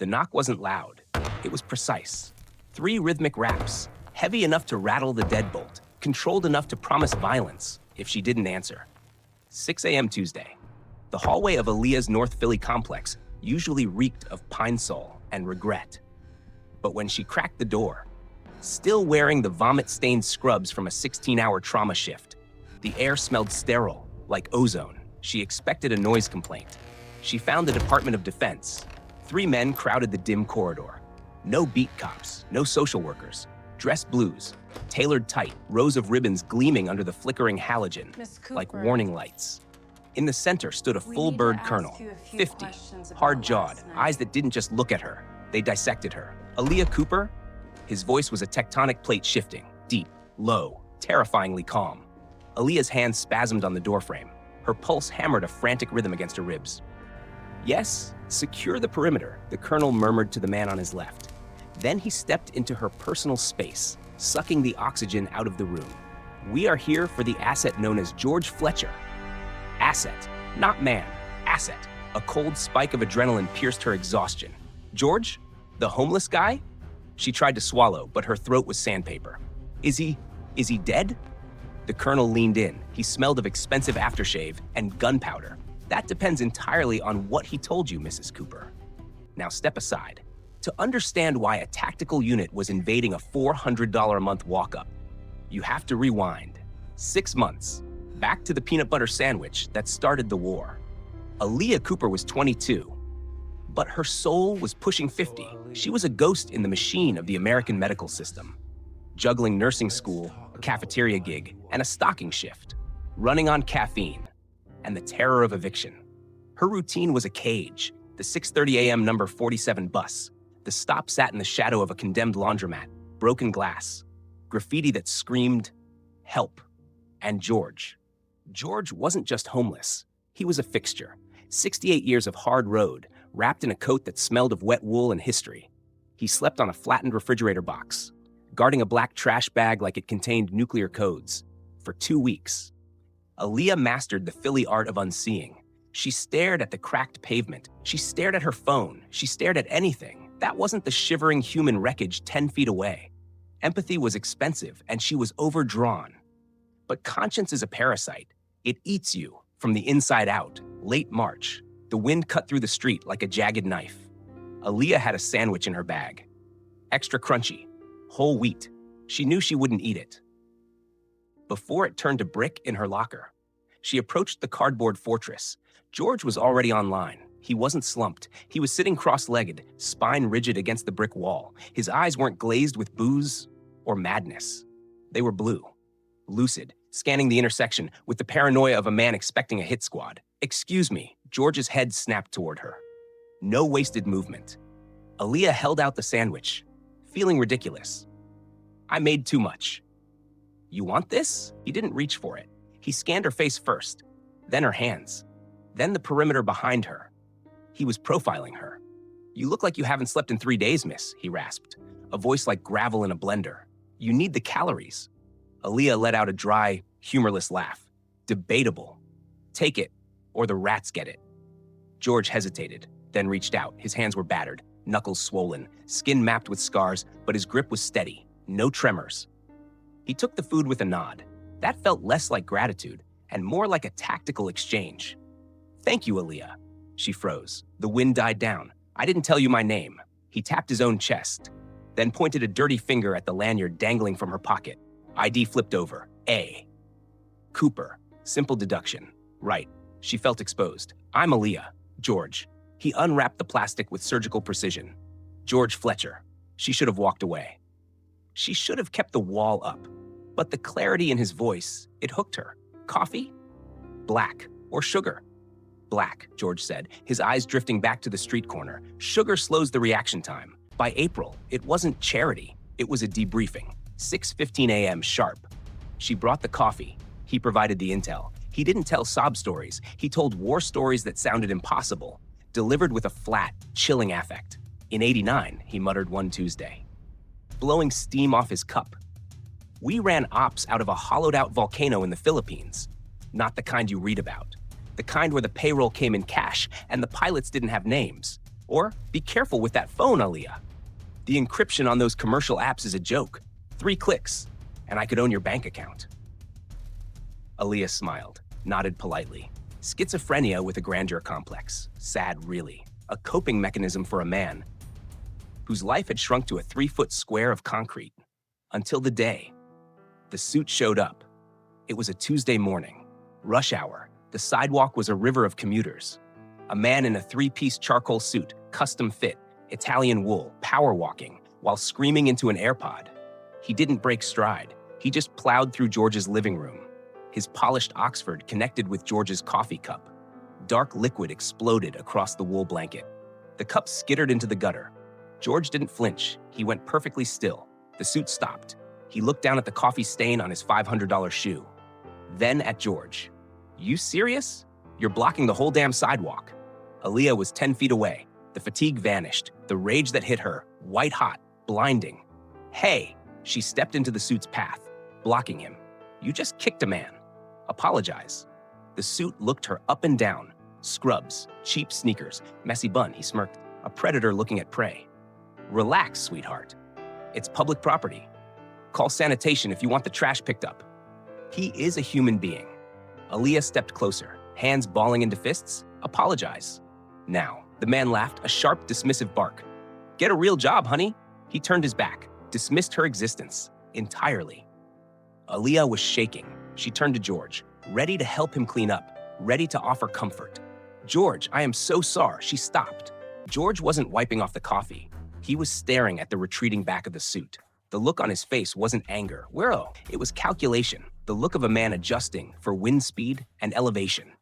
The knock wasn't loud. It was precise. 3 rhythmic raps, heavy enough to rattle the deadbolt, controlled enough to promise violence if she didn't answer. 6 a.m. Tuesday. The hallway of Aaliyah's North Philly complex usually reeked of pine sol and regret. But when she cracked the door, still wearing the vomit-stained scrubs from a 16-hour trauma shift, the air smelled sterile, like ozone. She expected a noise complaint. She found the Department of Defense. 3 men crowded the dim corridor. No beat cops, no social workers. Dressed blues, tailored tight, rows of ribbons gleaming under the flickering halogen, like warning lights. In the center stood a full-bird colonel, 50, hard-jawed, eyes that didn't just look at her, they dissected her. Aaliyah Cooper? His voice was a tectonic plate shifting, deep, low, terrifyingly calm. Aaliyah's hands spasmed on the doorframe. Her pulse hammered a frantic rhythm against her ribs. Yes, secure the perimeter, the colonel murmured to the man on his left. Then he stepped into her personal space, sucking the oxygen out of the room. We are here for the asset known as George Fletcher. Asset, not man, asset. A cold spike of adrenaline pierced her exhaustion. George? The homeless guy? She tried to swallow, but her throat was sandpaper. Is he dead? The colonel leaned in. He smelled of expensive aftershave and gunpowder. That depends entirely on what he told you, Mrs. Cooper. Now step aside. To understand why a tactical unit was invading a $400 a month walk-up, you have to rewind 6 months, back to the peanut butter sandwich that started the war. Aaliyah Cooper was 22, but her soul was pushing 50. She was a ghost in the machine of the American medical system, juggling nursing school, a cafeteria gig, and a stocking shift, running on caffeine and the terror of eviction. Her routine was a cage, the 6:30 a.m. number 47 bus. The stop sat in the shadow of a condemned laundromat, broken glass, graffiti that screamed, help, and George. George wasn't just homeless. He was a fixture. 68 years of hard road, wrapped in a coat that smelled of wet wool and history. He slept on a flattened refrigerator box, guarding a black trash bag like it contained nuclear codes, for 2 weeks. Aaliyah mastered the Philly art of unseeing. She stared at the cracked pavement. She stared at her phone. She stared at anything. That wasn't the shivering human wreckage 10 feet away. Empathy was expensive, and she was overdrawn. But conscience is a parasite. It eats you from the inside out. Late March, the wind cut through the street like a jagged knife. Aaliyah had a sandwich in her bag. Extra crunchy, whole wheat. She knew she wouldn't eat it. Before it turned to brick in her locker, she approached the cardboard fortress. George was already online. He wasn't slumped. He was sitting cross-legged, spine rigid against the brick wall. His eyes weren't glazed with booze or madness. They were blue, lucid, scanning the intersection with the paranoia of a man expecting a hit squad. Excuse me, George's head snapped toward her. No wasted movement. Aaliyah held out the sandwich, feeling ridiculous. I made too much. You want this? He didn't reach for it. He scanned her face first, then her hands, then the perimeter behind her. He was profiling her. You look like you haven't slept in 3 days, miss, he rasped, a voice like gravel in a blender. You need the calories. Aaliyah let out a dry, humorless laugh. Debatable. Take it, or the rats get it. George hesitated, then reached out. His hands were battered, knuckles swollen, skin mapped with scars, but his grip was steady, no tremors. He took the food with a nod. That felt less like gratitude and more like a tactical exchange. Thank you, Aaliyah. She froze. The wind died down. I didn't tell you my name. He tapped his own chest, then pointed a dirty finger at the lanyard dangling from her pocket. ID flipped over. A. Cooper. Simple deduction. Right. She felt exposed. I'm Aaliyah. George. He unwrapped the plastic with surgical precision. George Fletcher. She should have walked away. She should have kept the wall up. But the clarity in his voice, it hooked her. Coffee? Black. Or sugar? Black, George said, his eyes drifting back to the street corner. Sugar slows the reaction time. By April, it wasn't charity. It was a debriefing. 6:15 a.m. sharp. She brought the coffee. He provided the intel. He didn't tell sob stories. He told war stories that sounded impossible, delivered with a flat, chilling affect. In '89, he muttered one Tuesday, blowing steam off his cup. We ran ops out of a hollowed-out volcano in the Philippines. Not the kind you read about. The kind where the payroll came in cash and the pilots didn't have names. Or, be careful with that phone, Aaliyah. The encryption on those commercial apps is a joke. 3 clicks, and I could own your bank account. Aaliyah smiled, nodded politely. Schizophrenia with a grandeur complex. Sad, really. A coping mechanism for a man whose life had shrunk to a 3-foot square of concrete. Until the day the suit showed up. It was a Tuesday morning. Rush hour. The sidewalk was a river of commuters. A man in a 3-piece charcoal suit, custom fit, Italian wool, power walking, while screaming into an AirPod. He didn't break stride. He just plowed through George's living room. His polished Oxford connected with George's coffee cup. Dark liquid exploded across the wool blanket. The cup skittered into the gutter. George didn't flinch. He went perfectly still. The suit stopped. He looked down at the coffee stain on his $500 shoe. Then at George. You serious? You're blocking the whole damn sidewalk. Aaliyah was 10 feet away. The fatigue vanished. The rage that hit her, white hot, blinding. Hey! She stepped into the suit's path, blocking him. You just kicked a man. Apologize. The suit looked her up and down. Scrubs, cheap sneakers, messy bun, he smirked. A predator looking at prey. Relax, sweetheart. It's public property. Call sanitation if you want the trash picked up. He is a human being. Aaliyah stepped closer, hands balling into fists. Apologize. Now, the man laughed, a sharp, dismissive bark. Get a real job, honey. He turned his back, dismissed her existence entirely. Aaliyah was shaking. She turned to George, ready to help him clean up, ready to offer comfort. George, I am so sorry. She stopped. George wasn't wiping off the coffee. He was staring at the retreating back of the suit. The look on his face wasn't anger. It was calculation, the look of a man adjusting for wind speed and elevation.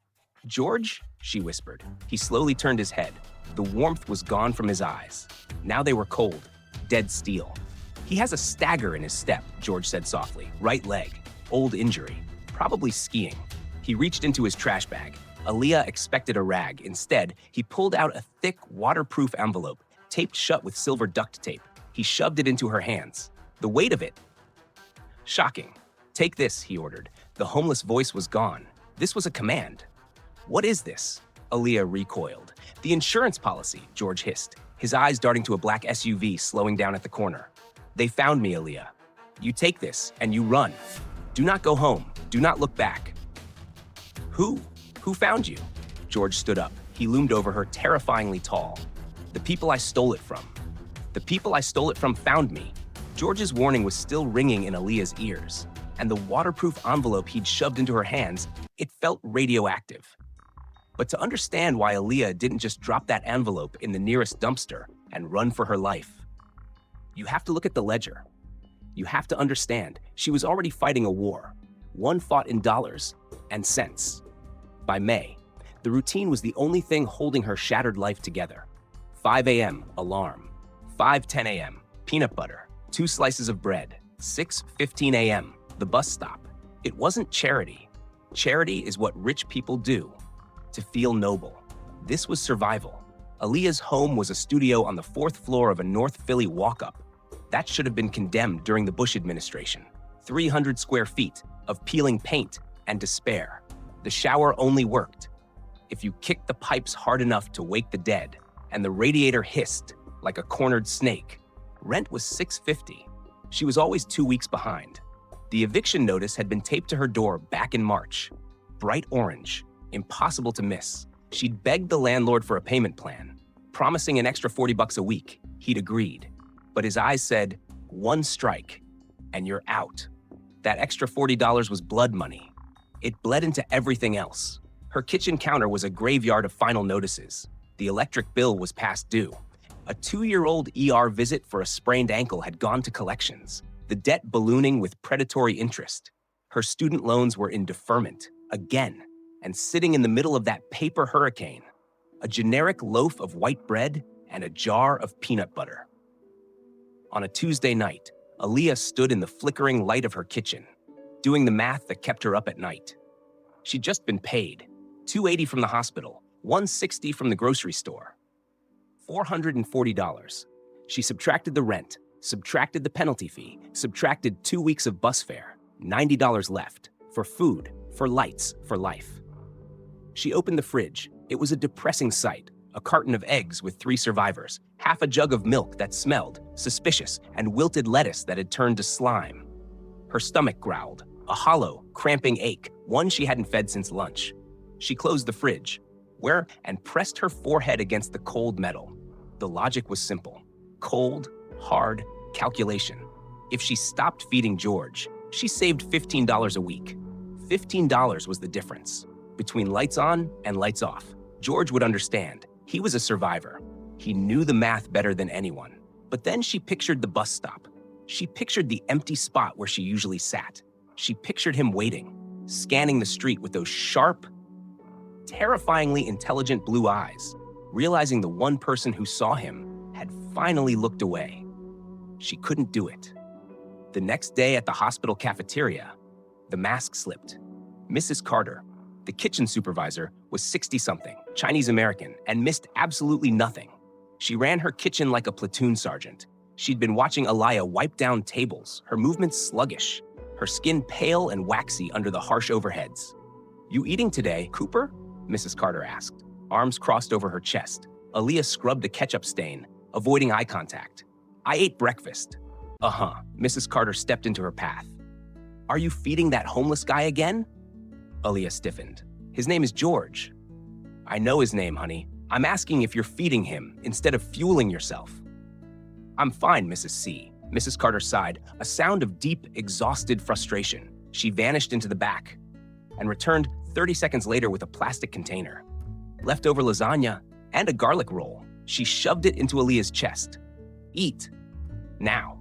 George, she whispered. He slowly turned his head. The warmth was gone from his eyes. Now they were cold, dead steel. He has a stagger in his step, George said softly. Right leg, old injury, probably skiing. He reached into his trash bag. Aaliyah expected a rag. Instead, he pulled out a thick, waterproof envelope, taped shut with silver duct tape. He shoved it into her hands. The weight of it. Shocking. Take this, he ordered. The homeless voice was gone. This was a command. What is this? Aaliyah recoiled. The insurance policy, George hissed, his eyes darting to a black SUV slowing down at the corner. They found me, Aaliyah. You take this and you run. Do not go home. Do not look back. Who? Who found you? George stood up. He loomed over her, terrifyingly tall. The people I stole it from. The people I stole it from found me. George's warning was still ringing in Aaliyah's ears, and the waterproof envelope he'd shoved into her hands, it felt radioactive. But to understand why Aaliyah didn't just drop that envelope in the nearest dumpster and run for her life, you have to look at the ledger. You have to understand, she was already fighting a war, one fought in dollars and cents. By May, the routine was the only thing holding her shattered life together. 5 a.m., alarm. 5:10 a.m., peanut butter. 2 slices of bread. 6:15 a.m., the bus stop. It wasn't charity. Charity is what rich people do to feel noble. This was survival. Aaliyah's home was a studio on the 4th floor of a North Philly walk-up. That should have been condemned during the Bush administration. 300 square feet of peeling paint and despair. The shower only worked if you kicked the pipes hard enough to wake the dead, and the radiator hissed like a cornered snake. Rent was $650. She was always 2 weeks behind. The eviction notice had been taped to her door back in March. Bright orange, impossible to miss. She'd begged the landlord for a payment plan, promising an extra $40 a week. He'd agreed. But his eyes said, 1 strike, and you're out. That extra $40 was blood money. It bled into everything else. Her kitchen counter was a graveyard of final notices. The electric bill was past due. A 2-year-old ER visit for a sprained ankle had gone to collections, the debt ballooning with predatory interest. Her student loans were in deferment, again, and sitting in the middle of that paper hurricane, a generic loaf of white bread and a jar of peanut butter. On a Tuesday night, Aaliyah stood in the flickering light of her kitchen, doing the math that kept her up at night. She'd just been paid, $280 from the hospital, $160 from the grocery store. $440. She subtracted the rent, subtracted the penalty fee, subtracted 2 weeks of bus fare, $90 left, for food, for lights, for life. She opened the fridge. It was a depressing sight, a carton of eggs with 3 survivors, half a jug of milk that smelled suspicious, and wilted lettuce that had turned to slime. Her stomach growled, a hollow, cramping ache, one she hadn't fed since lunch. She closed the fridge, and pressed her forehead against the cold metal. The logic was simple. Cold, hard, calculation. If she stopped feeding George, she saved $15 a week. $15 was the difference. Between lights on and lights off, George would understand. He was a survivor. He knew the math better than anyone. But then she pictured the bus stop. She pictured the empty spot where she usually sat. She pictured him waiting, scanning the street with those sharp, terrifyingly intelligent blue eyes, realizing the one person who saw him had finally looked away. She couldn't do it. The next day at the hospital cafeteria, the mask slipped. Mrs. Carter, the kitchen supervisor, was 60-something, Chinese-American, and missed absolutely nothing. She ran her kitchen like a platoon sergeant. She'd been watching Aaliyah wipe down tables, her movements sluggish, her skin pale and waxy under the harsh overheads. "You eating today, Cooper?" Mrs. Carter asked, arms crossed over her chest. Aaliyah scrubbed a ketchup stain, avoiding eye contact. "I ate breakfast." "Uh-huh." Mrs. Carter stepped into her path. "Are you feeding that homeless guy again?" Aaliyah stiffened. "His name is George." "I know his name, honey. I'm asking if you're feeding him instead of fueling yourself." "I'm fine, Mrs. C." Mrs. Carter sighed, a sound of deep, exhausted frustration. She vanished into the back and returned 30 seconds later with a plastic container. Leftover lasagna and a garlic roll. She shoved it into Aaliyah's chest. "Eat. Now.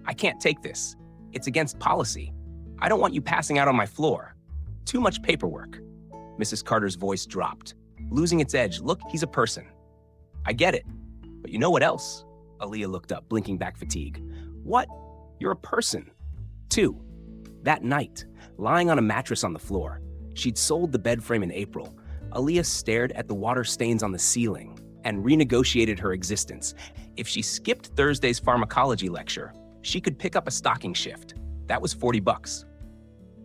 I can't take this. It's against policy. I don't want you passing out on my floor. Too much paperwork." Mrs. Carter's voice dropped, losing its edge. "Look, he's a person. I get it. But you know what else?" Aaliyah looked up, blinking back fatigue. "What? You're a person. Too." That night, lying on a mattress on the floor, she'd sold the bed frame in April. Aaliyah stared at the water stains on the ceiling and renegotiated her existence. If she skipped Thursday's pharmacology lecture, she could pick up a stocking shift. That was $40.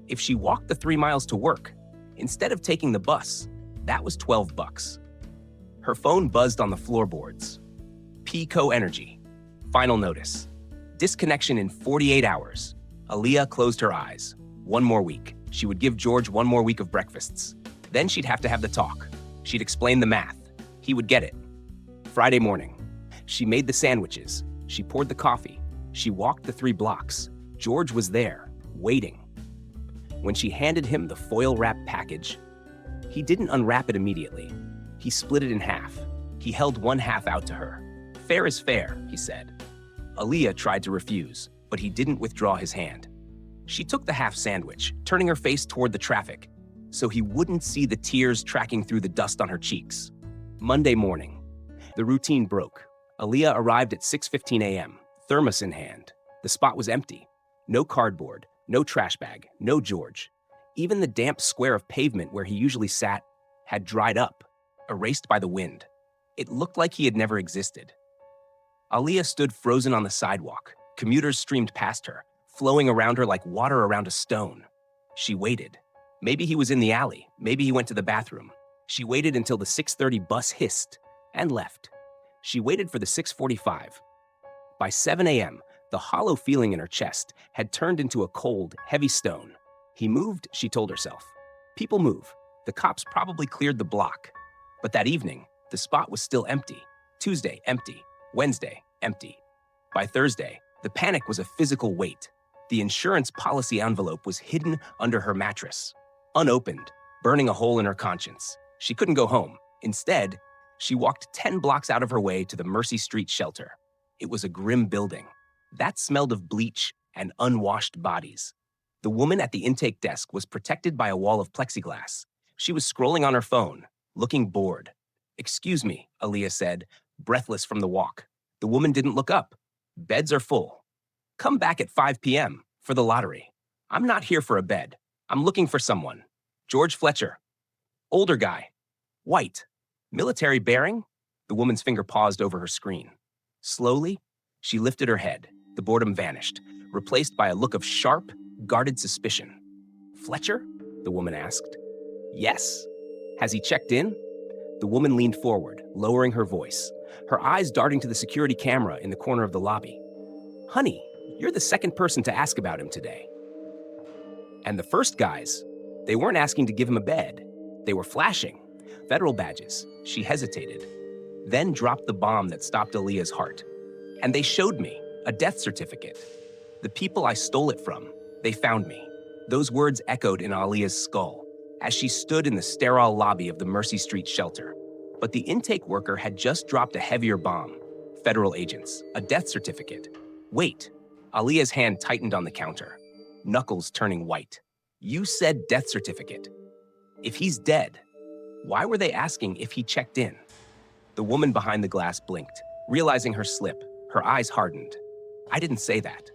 If she walked the 3 miles to work, instead of taking the bus, that was $12. Her phone buzzed on the floorboards. PCO Energy. Final notice. Disconnection in 48 hours. Aaliyah closed her eyes. 1 more week. She would give George 1 more week of breakfasts. Then she'd have to have the talk. She'd explain the math. He would get it. Friday morning. She made the sandwiches. She poured the coffee. She walked the 3 blocks. George was there, waiting. When she handed him the foil-wrapped package, he didn't unwrap it immediately. He split it in half. He held one half out to her. "Fair is fair," he said. Aaliyah tried to refuse, but he didn't withdraw his hand. She took the half sandwich, turning her face toward the traffic, so he wouldn't see the tears tracking through the dust on her cheeks. Monday morning. The routine broke. Aaliyah arrived at 6:15 a.m., thermos in hand. The spot was empty. No cardboard, no trash bag, no George. Even the damp square of pavement where he usually sat had dried up, erased by the wind. It looked like he had never existed. Aaliyah stood frozen on the sidewalk. Commuters streamed past her, flowing around her like water around a stone. She waited. Maybe he was in the alley. Maybe he went to the bathroom. She waited until the 6:30 bus hissed and left. She waited for the 6:45. By 7 a.m., the hollow feeling in her chest had turned into a cold, heavy stone. He moved, she told herself. People move. The cops probably cleared the block. But that evening, the spot was still empty. Tuesday, empty. Wednesday, empty. By Thursday, the panic was a physical weight. The insurance policy envelope was hidden under her mattress, unopened, burning a hole in her conscience. She couldn't go home. Instead, she walked 10 blocks out of her way to the Mercy Street shelter. It was a grim building. That smelled of bleach and unwashed bodies. The woman at the intake desk was protected by a wall of plexiglass. She was scrolling on her phone, looking bored. "Excuse me," Aaliyah said, breathless from the walk. The woman didn't look up. "Beds are full. Come back at 5 p.m. for the lottery. I'm not here for a bed. I'm looking for someone. George Fletcher. Older guy. White. Military bearing?" The woman's finger paused over her screen. Slowly, she lifted her head. The boredom vanished, replaced by a look of sharp, guarded suspicion. "Fletcher?" the woman asked. "Yes. Has he checked in?" The woman leaned forward, lowering her voice, her eyes darting to the security camera in the corner of the lobby. Honey, you're the second person to ask about him today. And the first guys, they weren't asking to give him a bed. They were flashing. Federal badges. She hesitated, then dropped the bomb that stopped Aaliyah's heart. And they showed me a death certificate. The people I stole it from, they found me. Those words echoed in Aaliyah's skull as she stood in the sterile lobby of the Mercy Street shelter. But the intake worker had just dropped a heavier bomb. Federal agents, a death certificate. Wait. Aaliyah's hand tightened on the counter, knuckles turning white. You said death certificate. If he's dead, why were they asking if he checked in? The woman behind the glass blinked, realizing her slip. Her eyes hardened. I didn't say that.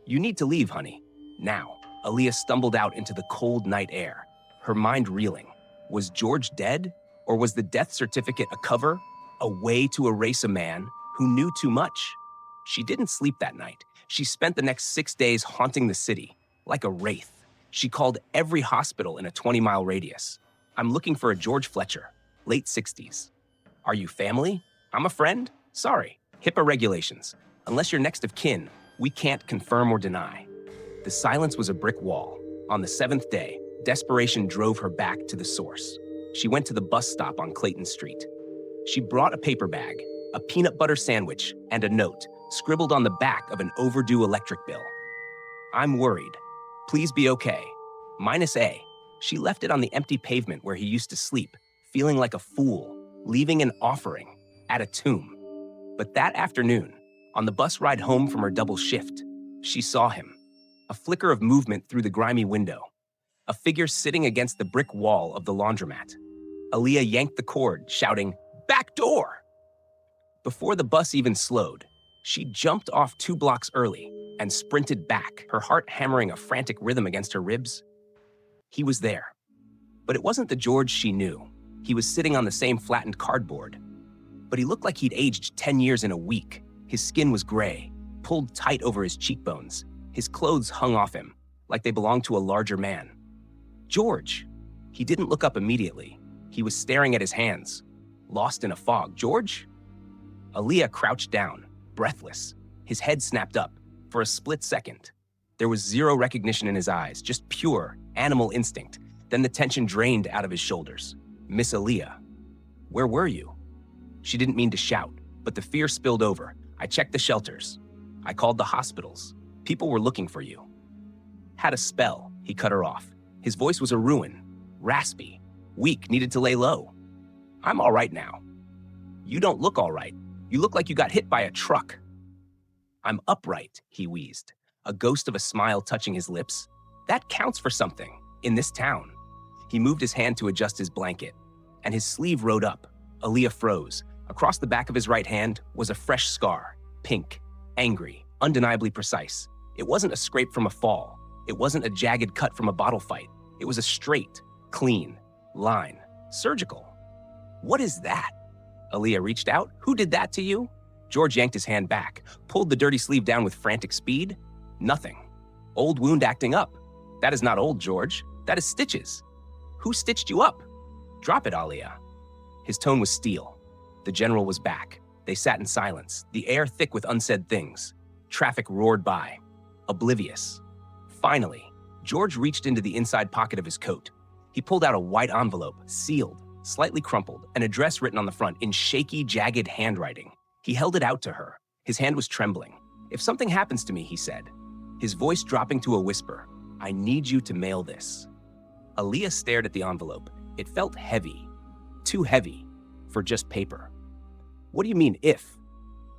You need to leave, honey. Now. Aaliyah stumbled out into the cold night air, her mind reeling. Was George dead? Or was the death certificate a cover? A way to erase a man who knew too much? She didn't sleep that night. She spent the next 6 days haunting the city, like a wraith. She called every hospital in a 20-mile radius. I'm looking for a George Fletcher, late 60s. Are you family? I'm a friend? Sorry, HIPAA regulations. Unless you're next of kin, we can't confirm or deny. The silence was a brick wall. On the 7th day, desperation drove her back to the source. She went to the bus stop on Clayton Street. She brought a paper bag, a peanut butter sandwich, and a note scribbled on the back of an overdue electric bill. I'm worried. Please be okay. -A. She left it on the empty pavement where he used to sleep, feeling like a fool, leaving an offering at a tomb. But that afternoon, on the bus ride home from her double shift, she saw him. A flicker of movement through the grimy window. A figure sitting against the brick wall of the laundromat. Aaliyah yanked the cord, shouting, "Back door!" Before the bus even slowed, she jumped off 2 blocks early and sprinted back, her heart hammering a frantic rhythm against her ribs. He was there. But it wasn't the George she knew. He was sitting on the same flattened cardboard. But he looked like he'd aged 10 years in a week. His skin was gray, pulled tight over his cheekbones. His clothes hung off him, like they belonged to a larger man. George! He didn't look up immediately. He was staring at his hands, lost in a fog. George? Aaliyah crouched down, breathless. His head snapped up. For a split second, there was zero recognition in his eyes, just pure, animal instinct. Then the tension drained out of his shoulders. Miss Aaliyah, where were you? She didn't mean to shout, but the fear spilled over. I checked the shelters. I called the hospitals. People were looking for you. Had a spell, he cut her off. His voice was a ruin, raspy, weak, needed to lay low. I'm all right now. You don't look all right. You look like you got hit by a truck. I'm upright, he wheezed, a ghost of a smile touching his lips. That counts for something, in this town. He moved his hand to adjust his blanket, and his sleeve rode up. Aaliyah froze. Across the back of his right hand was a fresh scar, pink, angry, undeniably precise. It wasn't a scrape from a fall. It wasn't a jagged cut from a bottle fight. It was a straight, clean line, surgical. What is that? Aaliyah reached out. Who did that to you? George yanked his hand back, pulled the dirty sleeve down with frantic speed. Nothing. Old wound acting up. That is not old, George. That is stitches. Who stitched you up? Drop it, Aaliyah. His tone was steel. The general was back. They sat in silence, the air thick with unsaid things. Traffic roared by, oblivious. Finally, George reached into the inside pocket of his coat. He pulled out a white envelope, sealed, slightly crumpled, an address written on the front in shaky, jagged handwriting. He held it out to her. His hand was trembling. If something happens to me, he said, his voice dropping to a whisper, I need you to mail this. Aaliyah stared at the envelope. It felt heavy, too heavy for just paper. What do you mean, if?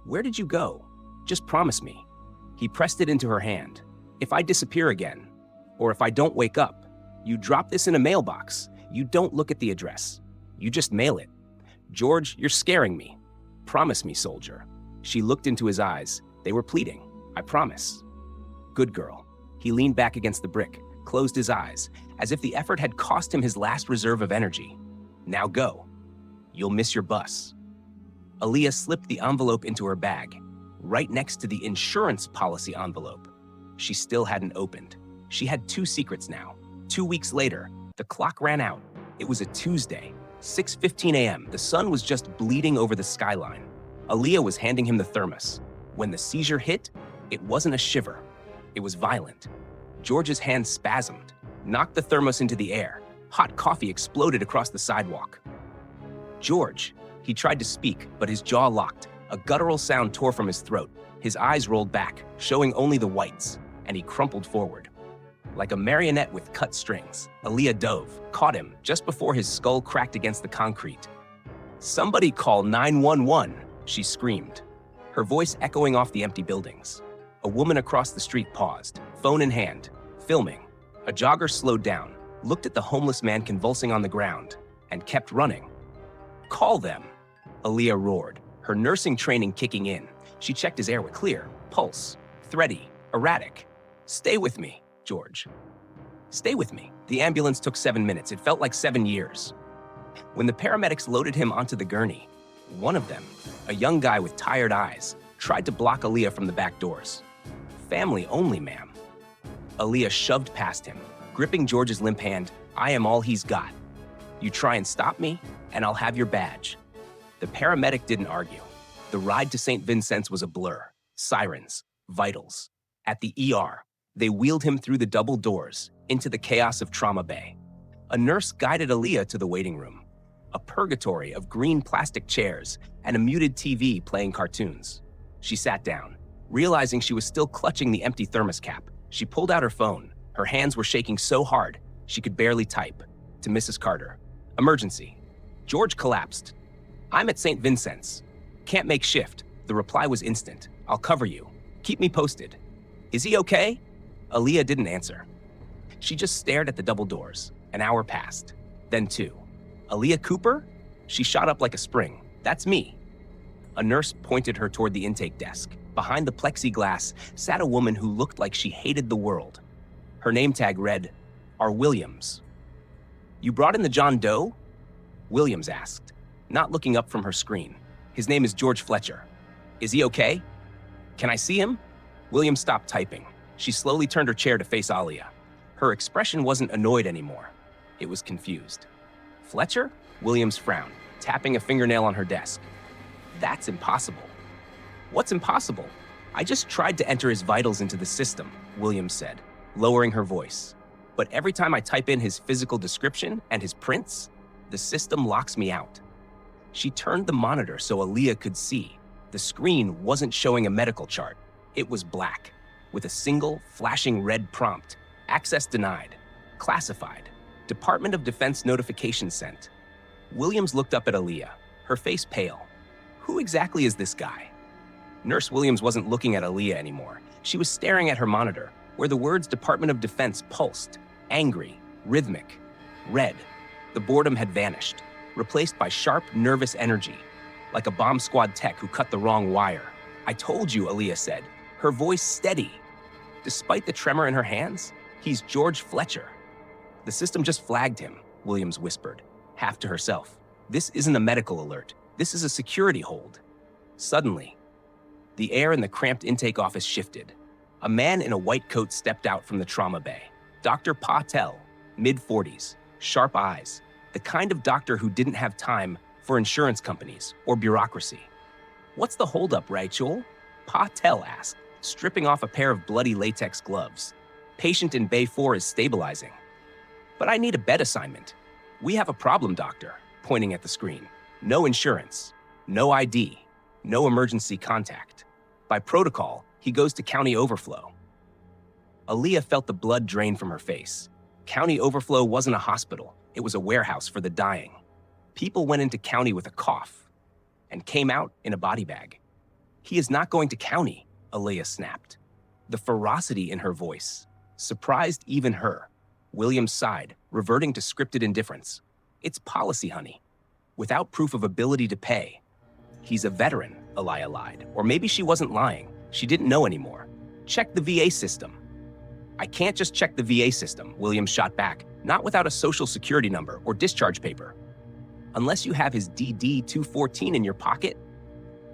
Where did you go? Just promise me. He pressed it into her hand. If I disappear again, or if I don't wake up, you drop this in a mailbox. You don't look at the address. You just mail it. George, you're scaring me. Promise me, soldier. She looked into his eyes. They were pleading. I promise. Good girl. He leaned back against the brick, closed his eyes, as if the effort had cost him his last reserve of energy. Now go. You'll miss your bus. Aaliyah slipped the envelope into her bag, right next to the insurance policy envelope. She still hadn't opened. She had 2 secrets now. 2 weeks later, the clock ran out. It was a Tuesday. 6:15 a.m., the sun was just bleeding over the skyline. Aaliyah was handing him the thermos. When the seizure hit, it wasn't a shiver. It was violent. George's hand spasmed, knocked the thermos into the air. Hot coffee exploded across the sidewalk. George, he tried to speak, but his jaw locked. A guttural sound tore from his throat. His eyes rolled back, showing only the whites, and he crumpled forward. Like a marionette with cut strings, Aaliyah dove, caught him just before his skull cracked against the concrete. "Somebody call 911, she screamed, her voice echoing off the empty buildings. A woman across the street paused, phone in hand, filming. A jogger slowed down, looked at the homeless man convulsing on the ground, and kept running. "Call them," Aaliyah roared, her nursing training kicking in. She checked his air with clear, pulse, thready, erratic. "Stay with me, George. Stay with me." The ambulance took 7 minutes. It felt like 7 years. When the paramedics loaded him onto the gurney, one of them, a young guy with tired eyes, tried to block Aaliyah from the back doors. "Family only, ma'am." Aaliyah shoved past him, gripping George's limp hand. "I am all he's got. You try and stop me, and I'll have your badge." The paramedic didn't argue. The ride to St. Vincent's was a blur. Sirens, vitals. At the ER, they wheeled him through the double doors into the chaos of trauma bay. A nurse guided Aaliyah to the waiting room, a purgatory of green plastic chairs and a muted TV playing cartoons. She sat down, realizing she was still clutching the empty thermos cap. She pulled out her phone. Her hands were shaking so hard she could barely type. To Mrs. Carter. "Emergency." George collapsed. "I'm at St. Vincent's. Can't make shift." The reply was instant. "I'll cover you. Keep me posted." "Is he okay?" Aaliyah didn't answer. She just stared at the double doors. An hour passed. Then 2. "Aaliyah Cooper?" She shot up like a spring. "That's me." A nurse pointed her toward the intake desk. Behind the plexiglass sat a woman who looked like she hated the world. Her name tag read, "R. Williams." "You brought in the John Doe?" Williams asked, not looking up from her screen. "His name is George Fletcher. Is he okay? Can I see him?" Williams stopped typing. She slowly turned her chair to face Aaliyah. Her expression wasn't annoyed anymore. It was confused. "Fletcher?" Williams frowned, tapping a fingernail on her desk. "That's impossible." "What's impossible?" "I just tried to enter his vitals into the system," Williams said, lowering her voice. "But every time I type in his physical description and his prints, the system locks me out." She turned the monitor so Aaliyah could see. The screen wasn't showing a medical chart. It was black, with a single flashing red prompt. "Access denied. Classified. Department of Defense notification sent." Williams looked up at Aaliyah, her face pale. "Who exactly is this guy?" Nurse Williams wasn't looking at Aaliyah anymore. She was staring at her monitor, where the words Department of Defense pulsed, angry, rhythmic, red. The boredom had vanished, replaced by sharp, nervous energy, like a bomb squad tech who cut the wrong wire. "I told you," Aaliyah said, her voice steady. Despite the tremor in her hands, "He's George Fletcher." "The system just flagged him," Williams whispered, half to herself. "This isn't a medical alert. This is a security hold." Suddenly, the air in the cramped intake office shifted. A man in a white coat stepped out from the trauma bay. Dr. Patel, mid-40s, sharp eyes, the kind of doctor who didn't have time for insurance companies or bureaucracy. "What's the holdup, Rachel?" Patel asked, stripping off a pair of bloody latex gloves. "Patient in Bay 4 is stabilizing." "But I need a bed assignment." "We have a problem, doctor," pointing at the screen. "No insurance, no ID, no emergency contact. By protocol, he goes to county overflow." Aaliyah felt the blood drain from her face. County overflow wasn't a hospital. It was a warehouse for the dying. People went into county with a cough and came out in a body bag. "He is not going to county," Aaliyah snapped. The ferocity in her voice surprised even her. Williams sighed, reverting to scripted indifference. "It's policy, honey. Without proof of ability to pay." "He's a veteran," Aaliyah lied. Or maybe she wasn't lying. She didn't know anymore. "Check the VA system." "I can't just check the VA system," Williams shot back. "Not without a social security number or discharge paper." "Unless you have his DD-214 in your pocket?"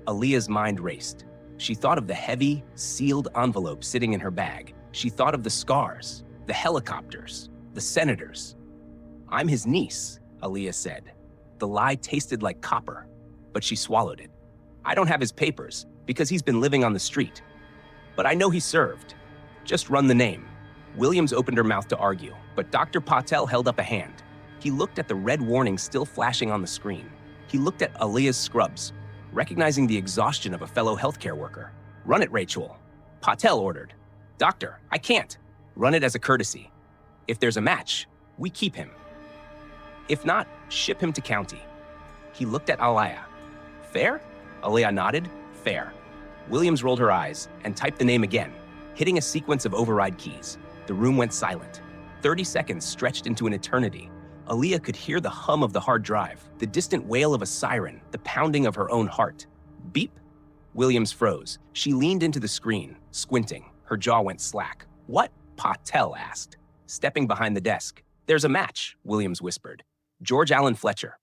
Aaliyah's mind raced. She thought of the heavy, sealed envelope sitting in her bag. She thought of the scars, the helicopters, the senators. "I'm his niece," Aaliyah said. The lie tasted like copper, but she swallowed it. I don't have his papers because he's been living on the street. But I know he served. Just run the name. Williams opened her mouth to argue, but Dr. Patel held up a hand. He looked at the red warning still flashing on the screen. He looked at Aaliyah's scrubs, recognizing the exhaustion of a fellow healthcare worker. Run it, Rachel. Patel ordered. Doctor, I can't. Run it as a courtesy. If there's a match, we keep him. If not, ship him to county. He looked at Aaliyah. Fair? Aaliyah nodded. Fair. Williams rolled her eyes and typed the name again, hitting a sequence of override keys. The room went silent. 30 seconds stretched into an eternity. Aaliyah could hear the hum of the hard drive, the distant wail of a siren, the pounding of her own heart. Beep. Williams froze. She leaned into the screen, squinting. Her jaw went slack. What? Patel asked, stepping behind the desk. There's a match, Williams whispered. George Allen Fletcher.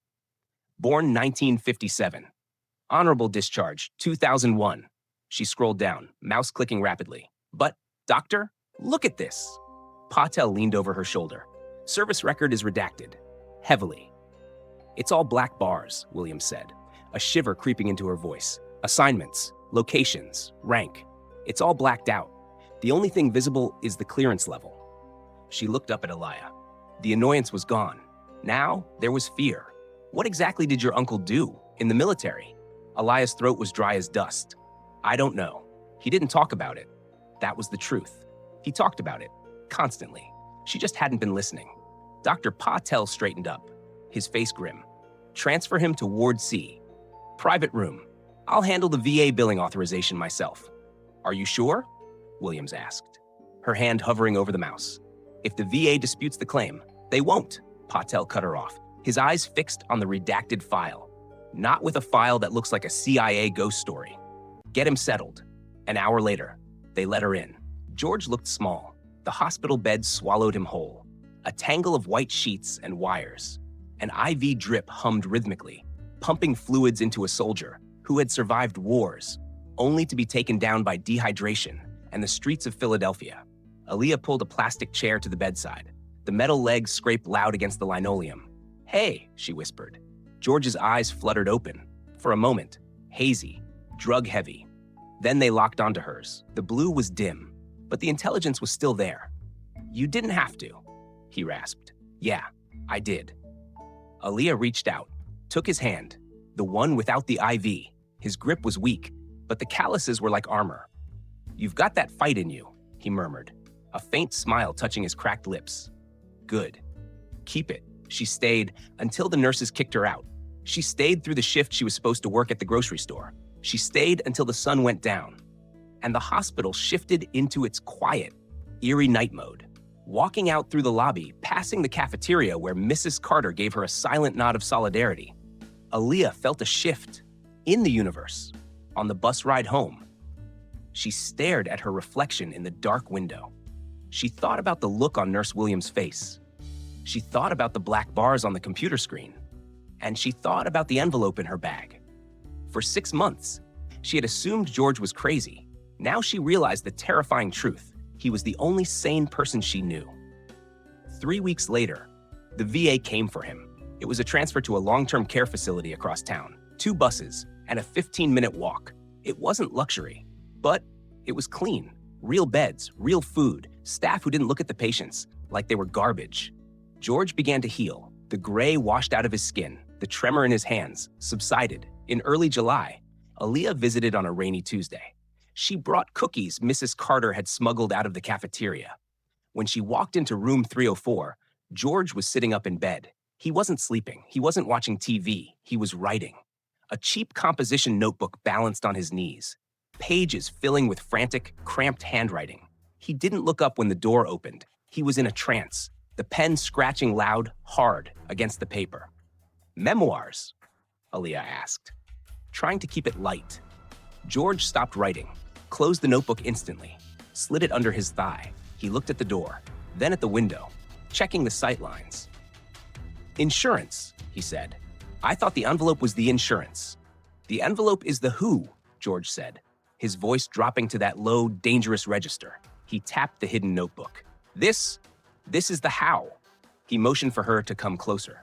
Born 1957. Honorable discharge, 2001. She scrolled down, mouse clicking rapidly. But, doctor, look at this. Patel leaned over her shoulder. Service record is redacted. Heavily. It's all black bars, Williams said, a shiver creeping into her voice. Assignments, locations, rank. It's all blacked out. The only thing visible is the clearance level. She looked up at Aaliyah. The annoyance was gone. Now, there was fear. What exactly did your uncle do in the military? Aaliyah's throat was dry as dust. I don't know. He didn't talk about it. That was the truth. He talked about it, constantly. She just hadn't been listening. Dr. Patel straightened up, his face grim. Transfer him to Ward C. Private room. I'll handle the VA billing authorization myself. Are you sure? Williams asked, her hand hovering over the mouse. If the VA disputes the claim, they won't. Patel cut her off, his eyes fixed on the redacted file. Not with a file that looks like a CIA ghost story. Get him settled. An hour later, they let her in. George looked small. The hospital bed swallowed him whole. A tangle of white sheets and wires. An IV drip hummed rhythmically, pumping fluids into a soldier who had survived wars, only to be taken down by dehydration and the streets of Philadelphia. Aaliyah pulled a plastic chair to the bedside. The metal legs scraped loud against the linoleum. Hey, she whispered. George's eyes fluttered open. For a moment, hazy, drug-heavy. Then they locked onto hers. The blue was dim, but the intelligence was still there. You didn't have to, he rasped. Yeah, I did. Aaliyah reached out, took his hand, the one without the IV. His grip was weak, but the calluses were like armor. You've got that fight in you, he murmured, a faint smile touching his cracked lips. Good. Keep it. She stayed until the nurses kicked her out. She stayed through the shift she was supposed to work at the grocery store. She stayed until the sun went down. And the hospital shifted into its quiet, eerie night mode. Walking out through the lobby, passing the cafeteria where Mrs. Carter gave her a silent nod of solidarity, Aaliyah felt a shift in the universe. On the bus ride home, she stared at her reflection in the dark window. She thought about the look on Nurse Williams' face. She thought about the black bars on the computer screen. And she thought about the envelope in her bag. For 6 months, she had assumed George was crazy. Now she realized the terrifying truth. He was the only sane person she knew. 3 weeks later, the VA came for him. It was a transfer to a long-term care facility across town, 2 buses, and a 15-minute walk. It wasn't luxury, but it was clean. Real beds, real food, staff who didn't look at the patients like they were garbage. George began to heal. The gray washed out of his skin. The tremor in his hands subsided. In early July, Aaliyah visited on a rainy Tuesday. She brought cookies Mrs. Carter had smuggled out of the cafeteria. When she walked into room 304, George was sitting up in bed. He wasn't sleeping. He wasn't watching TV. He was writing. A cheap composition notebook balanced on his knees, pages filling with frantic, cramped handwriting. He didn't look up when the door opened. He was in a trance, the pen scratching loud, hard against the paper. Memoirs? Aaliyah asked, trying to keep it light. George stopped writing, closed the notebook instantly, slid it under his thigh. He looked at the door, then at the window, checking the sight lines. Insurance, he said. I thought the envelope was the insurance. The envelope is the who, George said, his voice dropping to that low, dangerous register. He tapped the hidden notebook. This is the how. He motioned for her to come closer.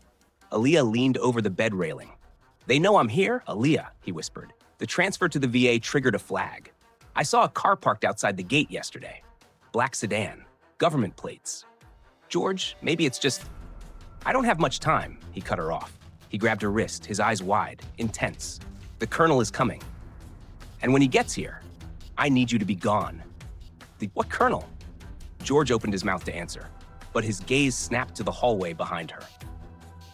Aaliyah leaned over the bed railing. "They know I'm here, Aaliyah," he whispered. "The transfer to the VA triggered a flag. I saw a car parked outside the gate yesterday. Black sedan, government plates. George, maybe it's just—" "I don't have much time," he cut her off. He grabbed her wrist, his eyes wide, intense. "The colonel is coming. And when he gets here, I need you to be gone." "What colonel?" George opened his mouth to answer, but his gaze snapped to the hallway behind her.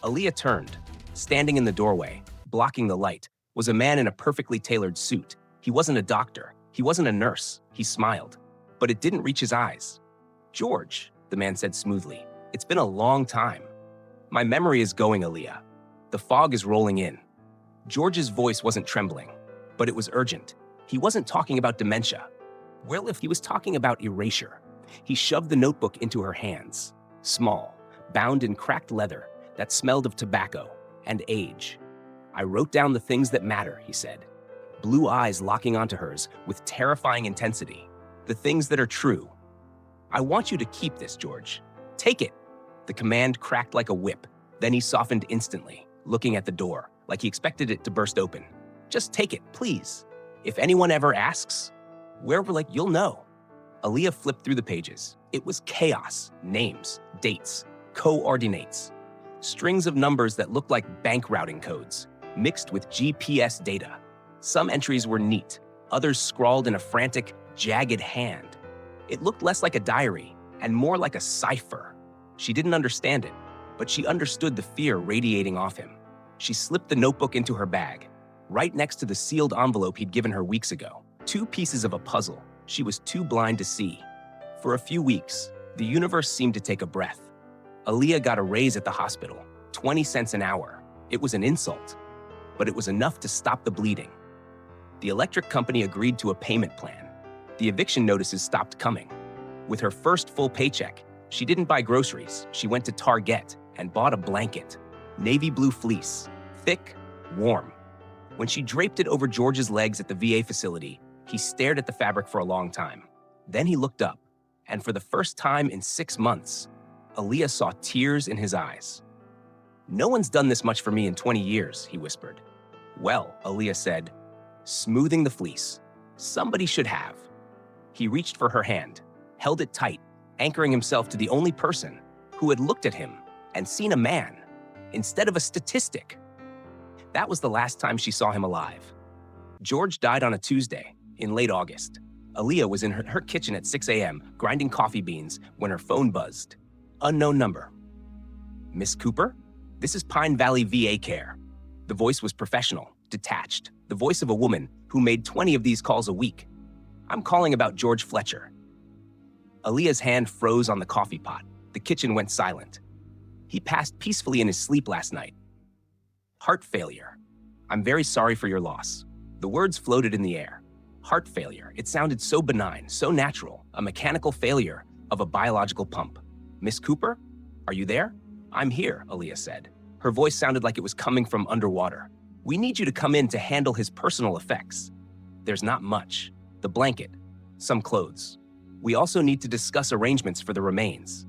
Aaliyah turned. Standing in the doorway, blocking the light, was a man in a perfectly tailored suit. He wasn't a doctor. He wasn't a nurse. He smiled, but it didn't reach his eyes. "George," the man said smoothly, "it's been a long time. My memory is going, Aaliyah. The fog is rolling in." George's voice wasn't trembling, but it was urgent. He wasn't talking about dementia. Well, if he was talking about erasure. He shoved the notebook into her hands, small, bound in cracked leather that smelled of tobacco and age. "I wrote down the things that matter," he said, blue eyes locking onto hers with terrifying intensity. "The things that are true. I want you to keep this, George. Take it." The command cracked like a whip. Then he softened instantly, looking at the door, like he expected it to burst open. "Just take it, please. If anyone ever asks, you'll know." Aaliyah flipped through the pages. It was chaos. Names, dates, coordinates. Strings of numbers that looked like bank routing codes, mixed with GPS data. Some entries were neat, others scrawled in a frantic, jagged hand. It looked less like a diary and more like a cipher. She didn't understand it, but she understood the fear radiating off him. She slipped the notebook into her bag, right next to the sealed envelope he'd given her weeks ago. 2 pieces of a puzzle she was too blind to see. For a few weeks, the universe seemed to take a breath. Aaliyah got a raise at the hospital, 20 cents an hour. It was an insult, but it was enough to stop the bleeding. The electric company agreed to a payment plan. The eviction notices stopped coming. With her first full paycheck, she didn't buy groceries. She went to Target and bought a blanket, navy blue fleece, thick, warm. When she draped it over George's legs at the VA facility, he stared at the fabric for a long time. Then he looked up, and for the first time in 6 months, Aaliyah saw tears in his eyes. "No one's done this much for me in 20 years, he whispered. "Well," Aaliyah said, smoothing the fleece, "somebody should have." He reached for her hand, held it tight, anchoring himself to the only person who had looked at him and seen a man instead of a statistic. That was the last time she saw him alive. George died on a Tuesday in late August. Aaliyah was in her kitchen at 6 a.m. grinding coffee beans when her phone buzzed. Unknown number. "Miss Cooper? This is Pine Valley VA Care." The voice was professional, detached, the voice of a woman who made 20 of these calls a week. "I'm calling about George Fletcher." Aaliyah's hand froze on the coffee pot. The kitchen went silent. "He passed peacefully in his sleep last night. Heart failure. I'm very sorry for your loss." The words floated in the air. Heart failure. It sounded so benign, so natural, a mechanical failure of a biological pump. "Miss Cooper, are you there?" "I'm here," Aaliyah said. Her voice sounded like it was coming from underwater. "We need you to come in to handle his personal effects. There's not much. The blanket, some clothes. We also need to discuss arrangements for the remains.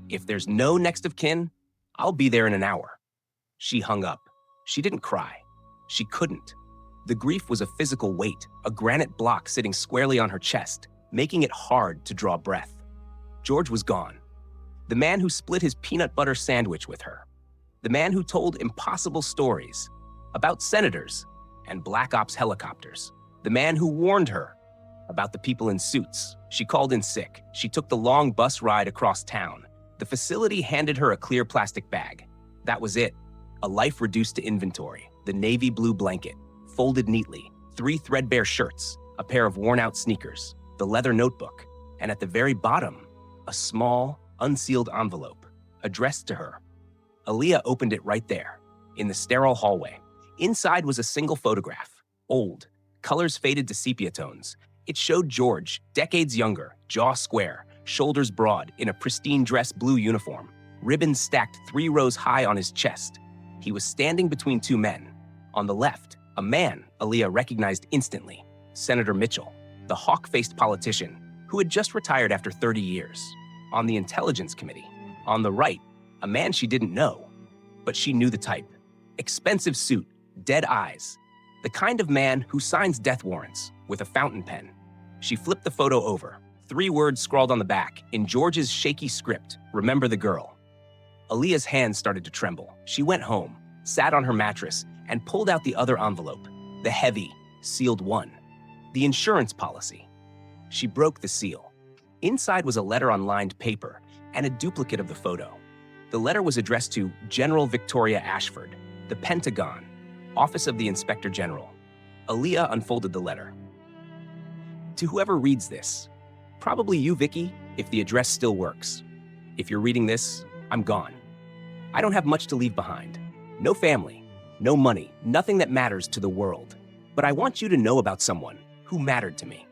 If there's no next of kin, I'll be there in an hour." She hung up. She didn't cry. She couldn't. The grief was a physical weight, a granite block sitting squarely on her chest, making it hard to draw breath. George was gone. The man who split his peanut butter sandwich with her. The man who told impossible stories about senators and Black Ops helicopters. The man who warned her about the people in suits. She called in sick. She took the long bus ride across town. The facility handed her a clear plastic bag. That was it. A life reduced to inventory. The navy blue blanket, folded neatly, 3 threadbare shirts, a pair of worn-out sneakers, the leather notebook, and at the very bottom, a small, unsealed envelope, addressed to her. Aaliyah opened it right there, in the sterile hallway. Inside was a single photograph, old, colors faded to sepia tones. It showed George, decades younger, jaw square, shoulders broad, in a pristine dress blue uniform, ribbons stacked 3 rows high on his chest. He was standing between 2 men. On the left, a man Aaliyah recognized instantly, Senator Mitchell, the hawk-faced politician who had just retired after 30 years. On the Intelligence Committee, on the right, a man she didn't know, But she knew the type. Expensive suit, dead eyes. The kind of man who signs death warrants with a fountain pen. She flipped the photo over. 3 words scrawled on the back, in George's shaky script, "Remember the girl." Aaliyah's hands started to tremble. She went home, sat on her mattress, and pulled out the other envelope, the heavy, sealed one. The insurance policy. She broke the seal. Inside was a letter on lined paper and a duplicate of the photo. The letter was addressed to General Victoria Ashford, the Pentagon, Office of the Inspector General. Aaliyah unfolded the letter. To whoever reads this, probably you, Vicky, if the address still works. If you're reading this, I'm gone. I don't have much to leave behind. No family, no money, nothing that matters to the world. But I want you to know about someone who mattered to me.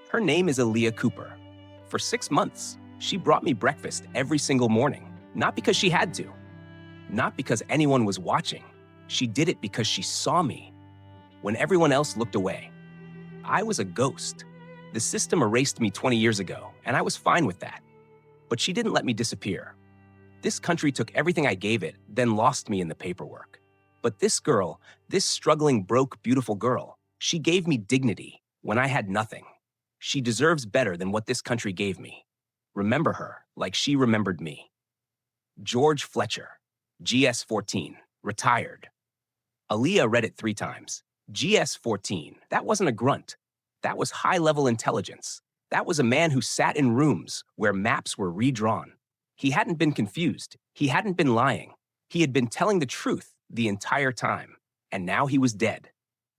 Her name is Aaliyah Cooper. For 6 months, she brought me breakfast every single morning, not because she had to, not because anyone was watching. She did it because she saw me. When everyone else looked away, I was a ghost. The system erased me 20 years ago, and I was fine with that. But she didn't let me disappear. This country took everything I gave it, then lost me in the paperwork. But this girl, this struggling, broke, beautiful girl, she gave me dignity when I had nothing. She deserves better than what this country gave me. Remember her like she remembered me. George Fletcher, GS-14, retired. Aaliyah read it 3 times. GS-14, that wasn't a grunt. That was high-level intelligence. That was a man who sat in rooms where maps were redrawn. He hadn't been confused. He hadn't been lying. He had been telling the truth the entire time. And now he was dead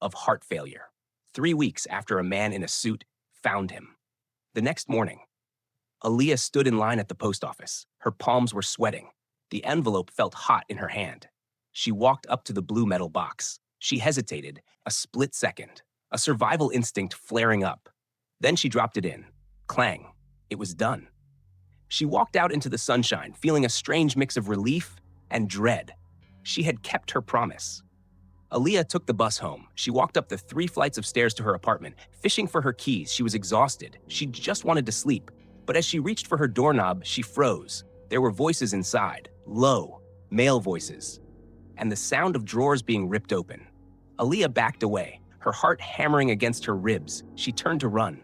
of heart failure. 3 weeks after a man in a suit found him. The next morning, Aaliyah stood in line at the post office. Her palms were sweating. The envelope felt hot in her hand. She walked up to the blue metal box. She hesitated a split second, a survival instinct flaring up. Then she dropped it in. Clang. It was done. She walked out into the sunshine, feeling a strange mix of relief and dread. She had kept her promise. Aaliyah took the bus home. She walked up the 3 flights of stairs to her apartment, fishing for her keys. She was exhausted. She just wanted to sleep. But as she reached for her doorknob, she froze. There were voices inside, low, male voices, and the sound of drawers being ripped open. Aaliyah backed away, her heart hammering against her ribs. She turned to run.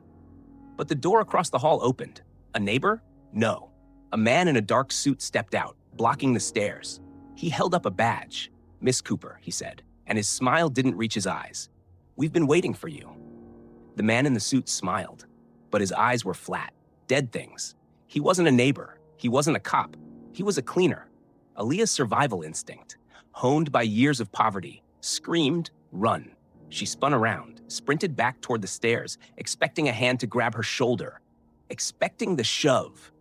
But the door across the hall opened. A neighbor? No. A man in a dark suit stepped out, blocking the stairs. He held up a badge. "Miss Cooper," he said, and his smile didn't reach his eyes. "We've been waiting for you." The man in the suit smiled, but his eyes were flat, dead things. He wasn't a neighbor. He wasn't a cop. He was a cleaner. Aaliyah's survival instinct, honed by years of poverty, screamed, "Run." She spun around, sprinted back toward the stairs, expecting a hand to grab her shoulder, expecting the shove.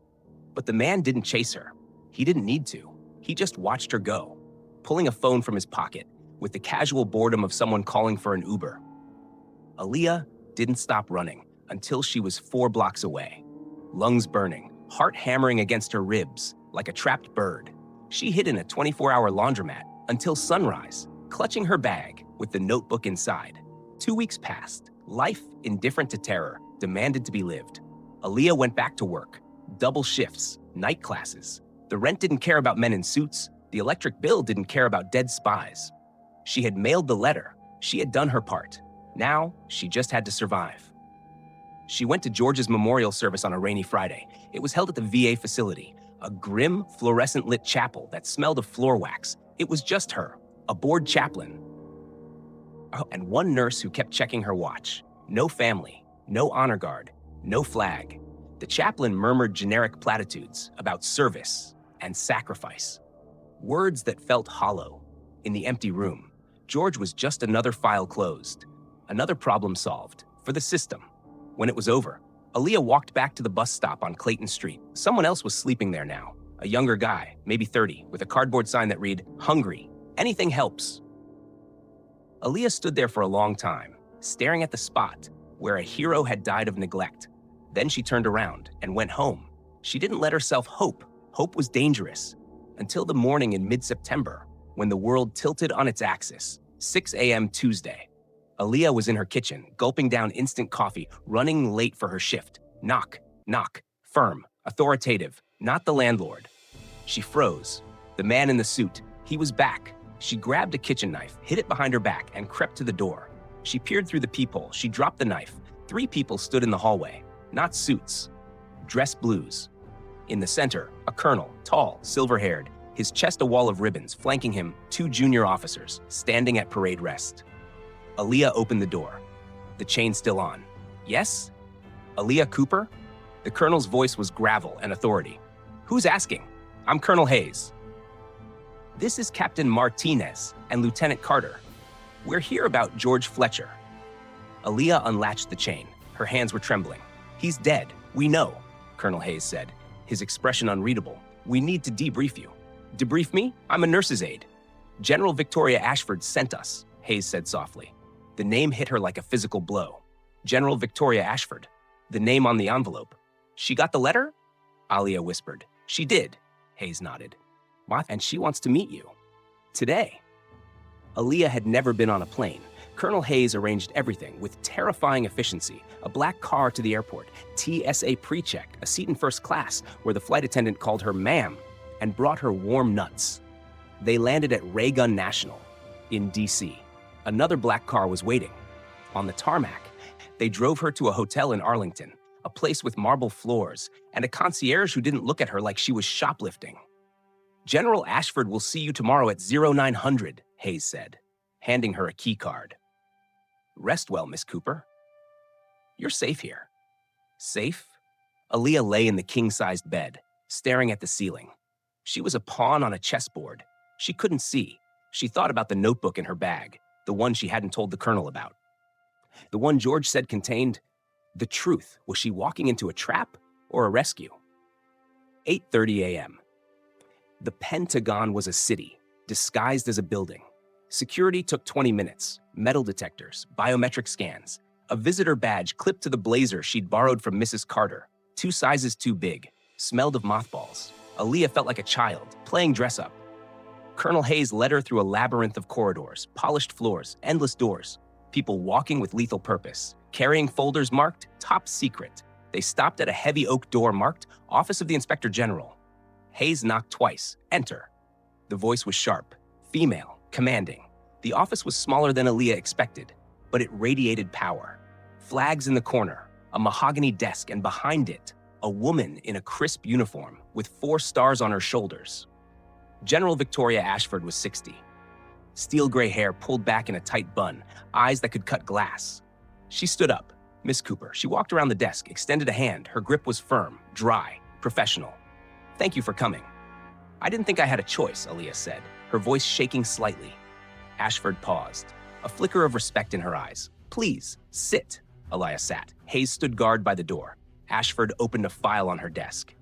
But the man didn't chase her. He didn't need to. He just watched her go, pulling a phone from his pocket with the casual boredom of someone calling for an Uber. Aaliyah didn't stop running until she was 4 blocks away. Lungs burning, heart hammering against her ribs like a trapped bird. She hid in a 24-hour laundromat until sunrise, clutching her bag with the notebook inside. 2 weeks passed. Life, indifferent to terror, demanded to be lived. Aaliyah went back to work. Double shifts, night classes. The rent didn't care about men in suits. The electric bill didn't care about dead spies. She had mailed the letter. She had done her part. Now, she just had to survive. She went to George's memorial service on a rainy Friday. It was held at the VA facility, a grim, fluorescent-lit chapel that smelled of floor wax. It was just her, a bored chaplain, and one nurse who kept checking her watch. No family, no honor guard, no flag. The chaplain murmured generic platitudes about service and sacrifice, words that felt hollow. In the empty room, George was just another file closed, another problem solved for the system. When it was over, Aaliyah walked back to the bus stop on Clayton Street. Someone else was sleeping there now, a younger guy, maybe 30, with a cardboard sign that read, "Hungry, anything helps." Aaliyah stood there for a long time, staring at the spot where a hero had died of neglect. Then she turned around and went home. She didn't let herself hope. Hope was dangerous. Until the morning in mid-September, when the world tilted on its axis, 6 a.m. Tuesday. Aaliyah was in her kitchen, gulping down instant coffee, running late for her shift. Knock, knock, firm, authoritative, not the landlord. She froze. The man in the suit, He was back. She grabbed a kitchen knife, hid it behind her back, and crept to the door. She peered through the peephole. She dropped the knife. 3 people stood in the hallway, not suits, dress blues. In the center, a colonel, tall, silver-haired, his chest a wall of ribbons, flanking him 2 junior officers, standing at parade rest. Aaliyah opened the door. The chain still on. Yes? Aaliyah Cooper? The colonel's voice was gravel and authority. Who's asking? I'm Colonel Hayes. This is Captain Martinez and Lieutenant Carter. We're here about George Fletcher. Aaliyah unlatched the chain. Her hands were trembling. He's dead. We know, Colonel Hayes said, his expression unreadable. We need to debrief you. Debrief me? I'm a nurse's aide. General Victoria Ashford sent us, Hayes said softly. The name hit her like a physical blow. General Victoria Ashford. The name on the envelope. She got the letter? Aaliyah whispered. She did, Hayes nodded. What? And she wants to meet you. Today. Aaliyah had never been on a plane. Colonel Hayes arranged everything with terrifying efficiency. A black car to the airport, TSA pre-check, a seat in first class where the flight attendant called her ma'am and brought her warm nuts. They landed at Raygun National in D.C. Another black car was waiting. On the tarmac, they drove her to a hotel in Arlington, a place with marble floors, and a concierge who didn't look at her like she was shoplifting. General Ashford will see you tomorrow at 0900, Hayes said, handing her a key card. Rest well, Miss Cooper. You're safe here. Safe? Aaliyah lay in the king-sized bed, staring at the ceiling. She was a pawn on a chessboard. She couldn't see. She thought about the notebook in her bag, the one she hadn't told the colonel about. The one George said contained the truth. Was she walking into a trap or a rescue? 8:30 a.m. The Pentagon was a city, disguised as a building. Security took 20 minutes, metal detectors, biometric scans, a visitor badge clipped to the blazer she'd borrowed from Mrs. Carter, 2 sizes too big, smelled of mothballs. Aaliyah felt like a child, playing dress-up. Colonel Hayes led her through a labyrinth of corridors, polished floors, endless doors, people walking with lethal purpose, carrying folders marked top secret. They stopped at a heavy oak door marked Office of the Inspector General. Hayes knocked twice. Enter. The voice was sharp, female, commanding. The office was smaller than Aaliyah expected, but it radiated power. Flags in the corner, a mahogany desk, and behind it, a woman in a crisp uniform with 4 stars on her shoulders. General Victoria Ashford was 60. Steel gray hair pulled back in a tight bun, eyes that could cut glass. She stood up. Miss Cooper. She walked around the desk, extended a hand. Her grip was firm, dry, professional. Thank you for coming. I didn't think I had a choice, Aaliyah said, her voice shaking slightly. Ashford paused, a flicker of respect in her eyes. Please, sit. Aaliyah sat. Hayes stood guard by the door. Ashford opened a file on her desk.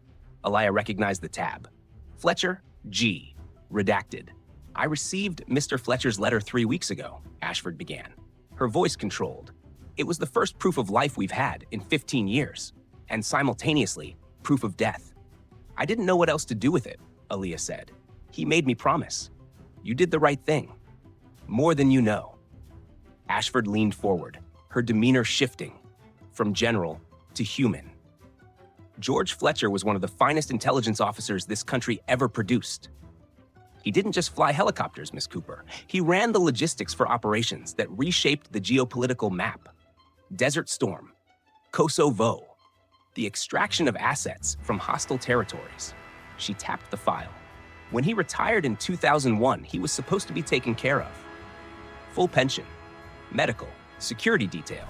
Aaliyah recognized the tab. Fletcher, G. Redacted. I received Mr. Fletcher's letter 3 weeks ago, Ashford began. Her voice controlled. It was the first proof of life we've had in 15 years, and simultaneously, proof of death. I didn't know what else to do with it, Aaliyah said. He made me promise. You did the right thing. More than you know. Ashford leaned forward, her demeanor shifting from general to human. George Fletcher was one of the finest intelligence officers this country ever produced. He didn't just fly helicopters, Miss Cooper. He ran the logistics for operations that reshaped the geopolitical map. Desert Storm, Kosovo, the extraction of assets from hostile territories. She tapped the file. When he retired in 2001, he was supposed to be taken care of. Full pension, medical, security detail.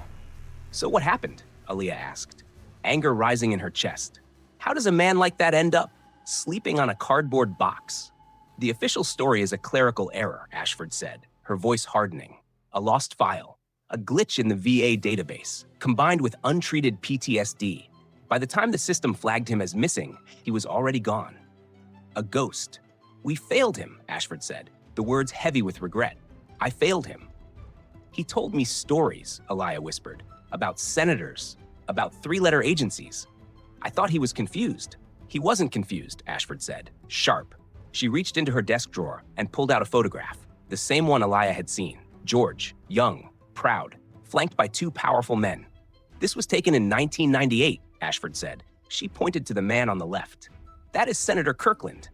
So what happened? Aaliyah asked, anger rising in her chest. How does a man like that end up sleeping on a cardboard box? The official story is a clerical error, Ashford said, her voice hardening. A lost file, a glitch in the VA database, combined with untreated PTSD. By the time the system flagged him as missing, he was already gone. A ghost. We failed him, Ashford said, the words heavy with regret. I failed him. He told me stories, Aaliyah whispered, about senators, about 3-letter agencies. I thought he was confused. He wasn't confused, Ashford said, sharp. She reached into her desk drawer and pulled out a photograph, the same one Aaliyah had seen. George, young, proud, flanked by 2 powerful men. This was taken in 1998, Ashford said. She pointed to the man on the left. That is Senator Kirkland.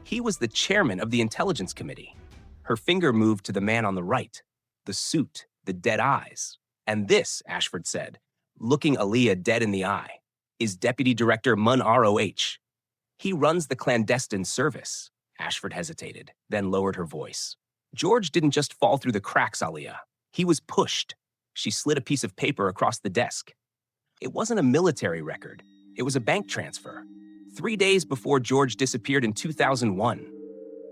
He was the chairman of the Intelligence Committee. Her finger moved to the man on the right, the suit, the dead eyes. And this, Ashford said, looking Aaliyah dead in the eye, is Deputy Director Mun ROH. He runs the clandestine service. Ashford hesitated, then lowered her voice. George didn't just fall through the cracks, Aaliyah. He was pushed. She slid a piece of paper across the desk. It wasn't a military record. It was a bank transfer. 3 days before George disappeared in 2001,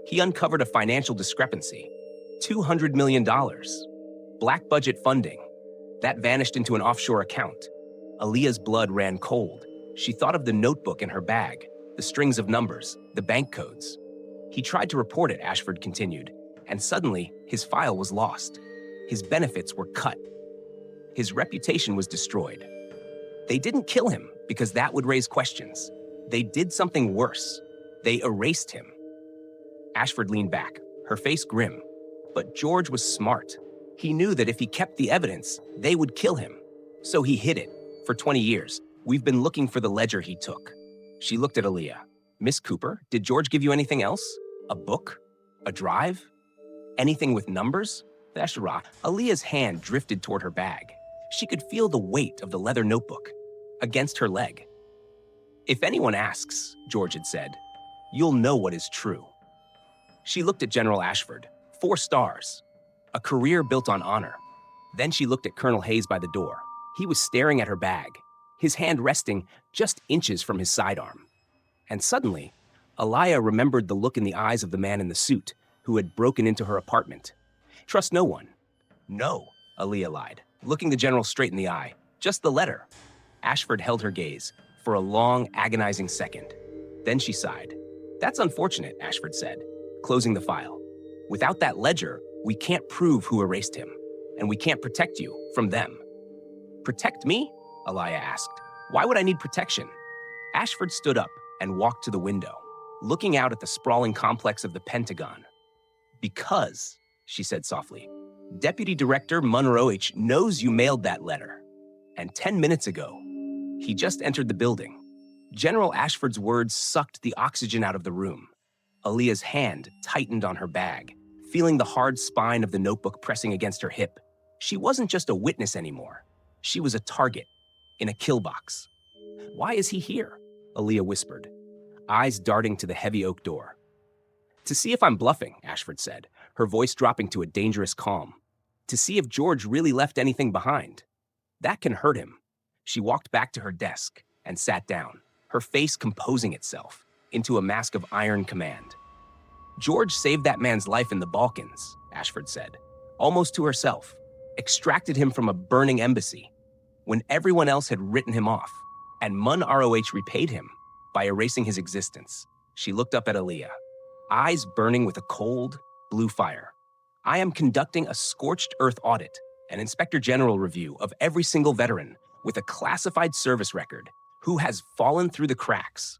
he uncovered a financial discrepancy. $200 million. Black budget funding. That vanished into an offshore account. Aaliyah's blood ran cold. She thought of the notebook in her bag, the strings of numbers, the bank codes. He tried to report it, Ashford continued, and suddenly his file was lost. His benefits were cut. His reputation was destroyed. They didn't kill him because that would raise questions. They did something worse. They erased him. Ashford leaned back, her face grim. But George was smart. He knew that if he kept the evidence, they would kill him. So he hid it. For 20 years, we've been looking for the ledger he took. She looked at Aaliyah. Miss Cooper, did George give you anything else? A book? A drive? Anything with numbers? Aaliyah's hand drifted toward her bag. She could feel the weight of the leather notebook against her leg. If anyone asks, George had said, you'll know what is true. She looked at General Ashford. 4 stars. A career built on honor. Then she looked at Colonel Hayes by the door. He was staring at her bag, his hand resting just inches from his sidearm. And suddenly, Aaliyah remembered the look in the eyes of the man in the suit who had broken into her apartment. Trust no one. No, Aaliyah lied, looking the general straight in the eye. Just the letter. Ashford held her gaze for a long, agonizing second. Then she sighed. That's unfortunate, Ashford said, closing the file. Without that ledger, we can't prove who erased him, and we can't protect you from them. Protect me? Aaliyah asked. Why would I need protection? Ashford stood up and walked to the window, looking out at the sprawling complex of the Pentagon. Because, she said softly, Deputy Director Munro H. knows you mailed that letter. And 10 minutes ago, he just entered the building. General Ashford's words sucked the oxygen out of the room. Aaliyah's hand tightened on her bag, feeling the hard spine of the notebook pressing against her hip. She wasn't just a witness anymore. She was a target in a kill box. Why is he here? Aaliyah whispered, eyes darting to the heavy oak door. To see if I'm bluffing, Ashford said, her voice dropping to a dangerous calm. To see if George really left anything behind. That can hurt him. She walked back to her desk and sat down, her face composing itself into a mask of iron command. George saved that man's life in the Balkans, Ashford said, almost to herself, extracted him from a burning embassy when everyone else had written him off, and Mun ROH repaid him by erasing his existence. She looked up at Aaliyah, eyes burning with a cold, blue fire. I am conducting a scorched earth audit, an inspector general review of every single veteran with a classified service record who has fallen through the cracks.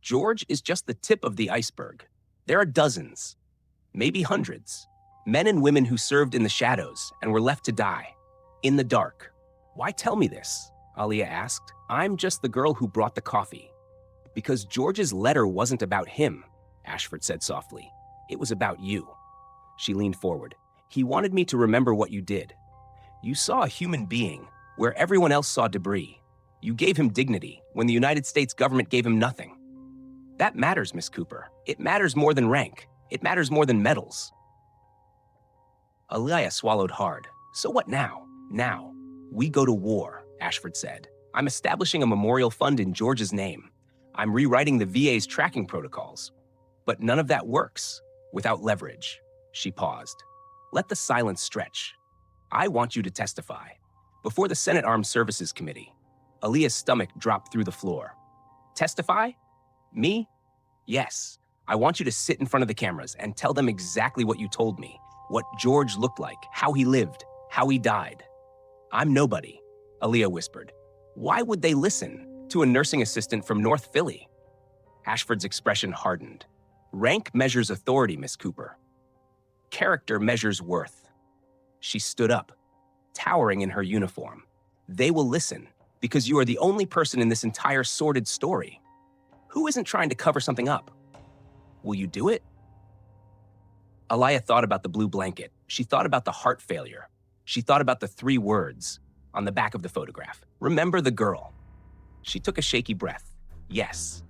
George is just the tip of the iceberg. There are dozens, maybe hundreds, men and women who served in the shadows and were left to die, in the dark. Why tell me this? Aaliyah asked. I'm just the girl who brought the coffee. Because George's letter wasn't about him, Ashford said softly. It was about you. She leaned forward. He wanted me to remember what you did. You saw a human being where everyone else saw debris. You gave him dignity when the United States government gave him nothing. That matters, Miss Cooper. It matters more than rank. It matters more than medals. Aaliyah swallowed hard. So what now? Now, we go to war, Ashford said. I'm establishing a memorial fund in George's name. I'm rewriting the VA's tracking protocols. But none of that works without leverage. She paused. Let the silence stretch. I want you to testify. Before the Senate Armed Services Committee. Aaliyah's stomach dropped through the floor. Testify? Me? Yes. I want you to sit in front of the cameras and tell them exactly what you told me, what George looked like, how he lived, how he died. I'm nobody, Aaliyah whispered. Why would they listen to a nursing assistant from North Philly? Ashford's expression hardened. Rank measures authority, Miss Cooper. Character measures worth. She stood up, towering in her uniform. They will listen because you are the only person in this entire sordid story who isn't trying to cover something up. Will you do it? Aaliyah thought about the blue blanket. She thought about the heart failure. She thought about the 3 words on the back of the photograph. Remember the girl. She took a shaky breath. Yes.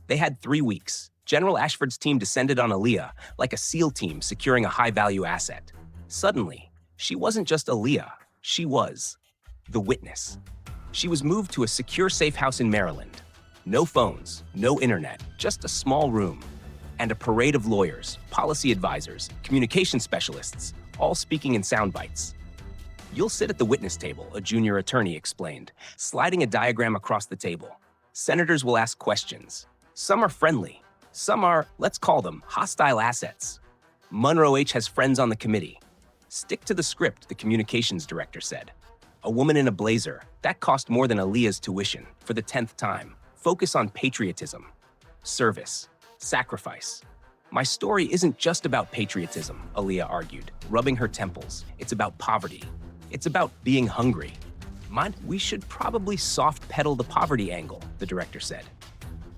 They had 3 weeks. General Ashford's team descended on Aaliyah like a SEAL team securing a high-value asset. Suddenly, she wasn't just Aaliyah. She was the witness. She was moved to a secure safe house in Maryland. No phones, no internet, just a small room. And a parade of lawyers, policy advisors, communication specialists, all speaking in sound bites. You'll sit at the witness table, a junior attorney explained, sliding a diagram across the table. Senators will ask questions. Some are friendly. Some are, let's call them, hostile assets. Monroe H. has friends on the committee. Stick to the script, the communications director said. A woman in a blazer, that cost more than Aaliyah's tuition, for the 10th time. Focus on patriotism, service, sacrifice. My story isn't just about patriotism, Aaliyah argued, rubbing her temples. It's about poverty. It's about being hungry. We should probably soft pedal the poverty angle, the director said.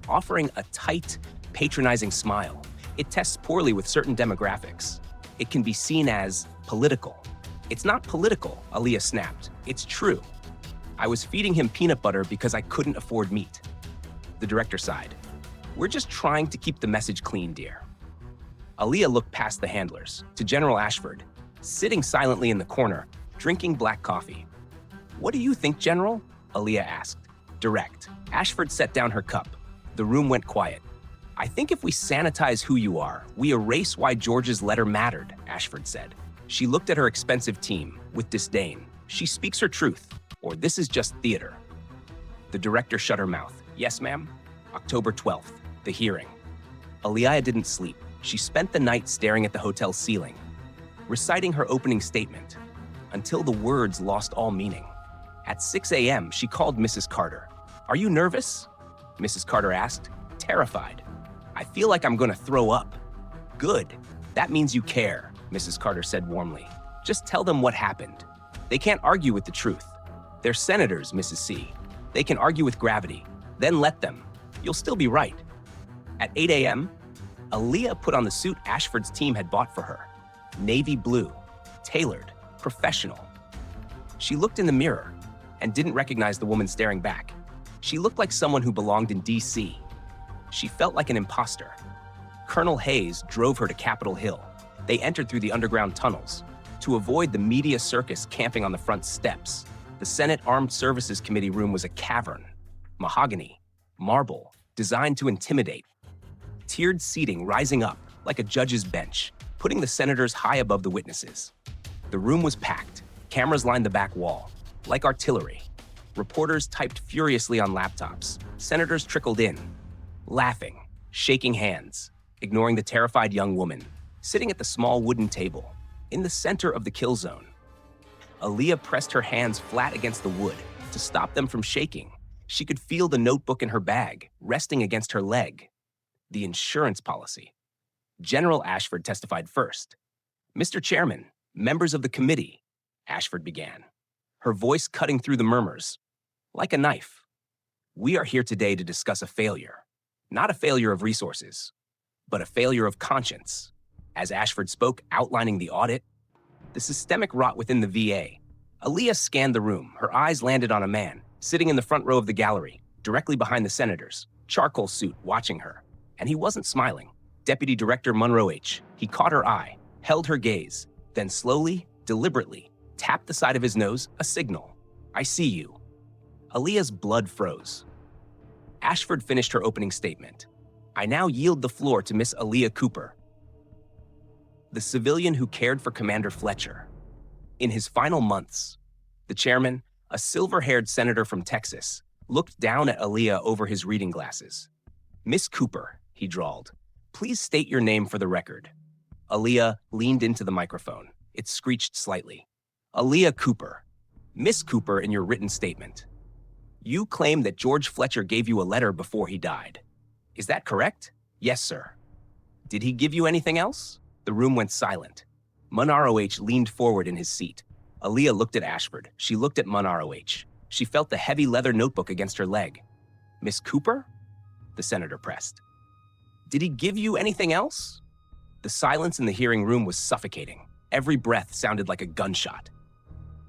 Offering a tight, patronizing smile. It tests poorly with certain demographics. It can be seen as political. It's not political, Aaliyah snapped. It's true. I was feeding him peanut butter because I couldn't afford meat. The director sighed. We're just trying to keep the message clean, dear. Aaliyah looked past the handlers to General Ashford, sitting silently in the corner, drinking black coffee. What do you think, General? Aaliyah asked. Direct. Ashford set down her cup. The room went quiet. I think if we sanitize who you are, we erase why George's letter mattered, Ashford said. She looked at her expensive team with disdain. She speaks her truth, or this is just theater. The director shut her mouth. Yes, ma'am. October 12th, the hearing. Aaliyah didn't sleep. She spent the night staring at the hotel ceiling, reciting her opening statement, until the words lost all meaning. At 6 a.m., she called Mrs. Carter. Are you nervous? Mrs. Carter asked, terrified. I feel like I'm going to throw up. Good. That means you care, Mrs. Carter said warmly. Just tell them what happened. They can't argue with the truth. They're senators, Mrs. C. They can argue with gravity. Then let them. You'll still be right. At 8 a.m., Aaliyah put on the suit Ashford's team had bought for her. Navy blue, tailored, professional. She looked in the mirror and didn't recognize the woman staring back. She looked like someone who belonged in D.C. She felt like an imposter. Colonel Hayes drove her to Capitol Hill. They entered through the underground tunnels. To avoid the media circus camping on the front steps, the Senate Armed Services Committee room was a cavern. Mahogany, marble, designed to intimidate. Tiered seating rising up like a judge's bench, putting the senators high above the witnesses. The room was packed. Cameras lined the back wall, like artillery. Reporters typed furiously on laptops. Senators trickled in, laughing, shaking hands, ignoring the terrified young woman, sitting at the small wooden table, in the center of the kill zone. Aaliyah pressed her hands flat against the wood to stop them from shaking. She could feel the notebook in her bag, resting against her leg. The insurance policy. General Ashford testified first. Mr. Chairman, members of the committee, Ashford began, her voice cutting through the murmurs, like a knife. We are here today to discuss a failure. Not a failure of resources, but a failure of conscience. As Ashford spoke, outlining the audit, the systemic rot within the VA. Aaliyah scanned the room. Her eyes landed on a man, sitting in the front row of the gallery, directly behind the senators, charcoal suit, watching her. And he wasn't smiling. Deputy Director Monroe H. He caught her eye, held her gaze, then slowly, deliberately, tapped the side of his nose, a signal. I see you. Aaliyah's blood froze. Ashford finished her opening statement. I now yield the floor to Miss Aaliyah Cooper, the civilian who cared for Commander Fletcher. In his final months, the chairman, a silver-haired senator from Texas, looked down at Aaliyah over his reading glasses. Miss Cooper, he drawled, please state your name for the record. Aaliyah leaned into the microphone. It screeched slightly. Aaliyah Cooper. Miss Cooper, in your written statement, you claim that George Fletcher gave you a letter before he died. Is that correct? Yes, sir. Did he give you anything else? The room went silent. Monroe H. leaned forward in his seat. Aaliyah looked at Ashford. She looked at Monroe H. She felt the heavy leather notebook against her leg. Miss Cooper? The senator pressed. Did he give you anything else? The silence in the hearing room was suffocating. Every breath sounded like a gunshot.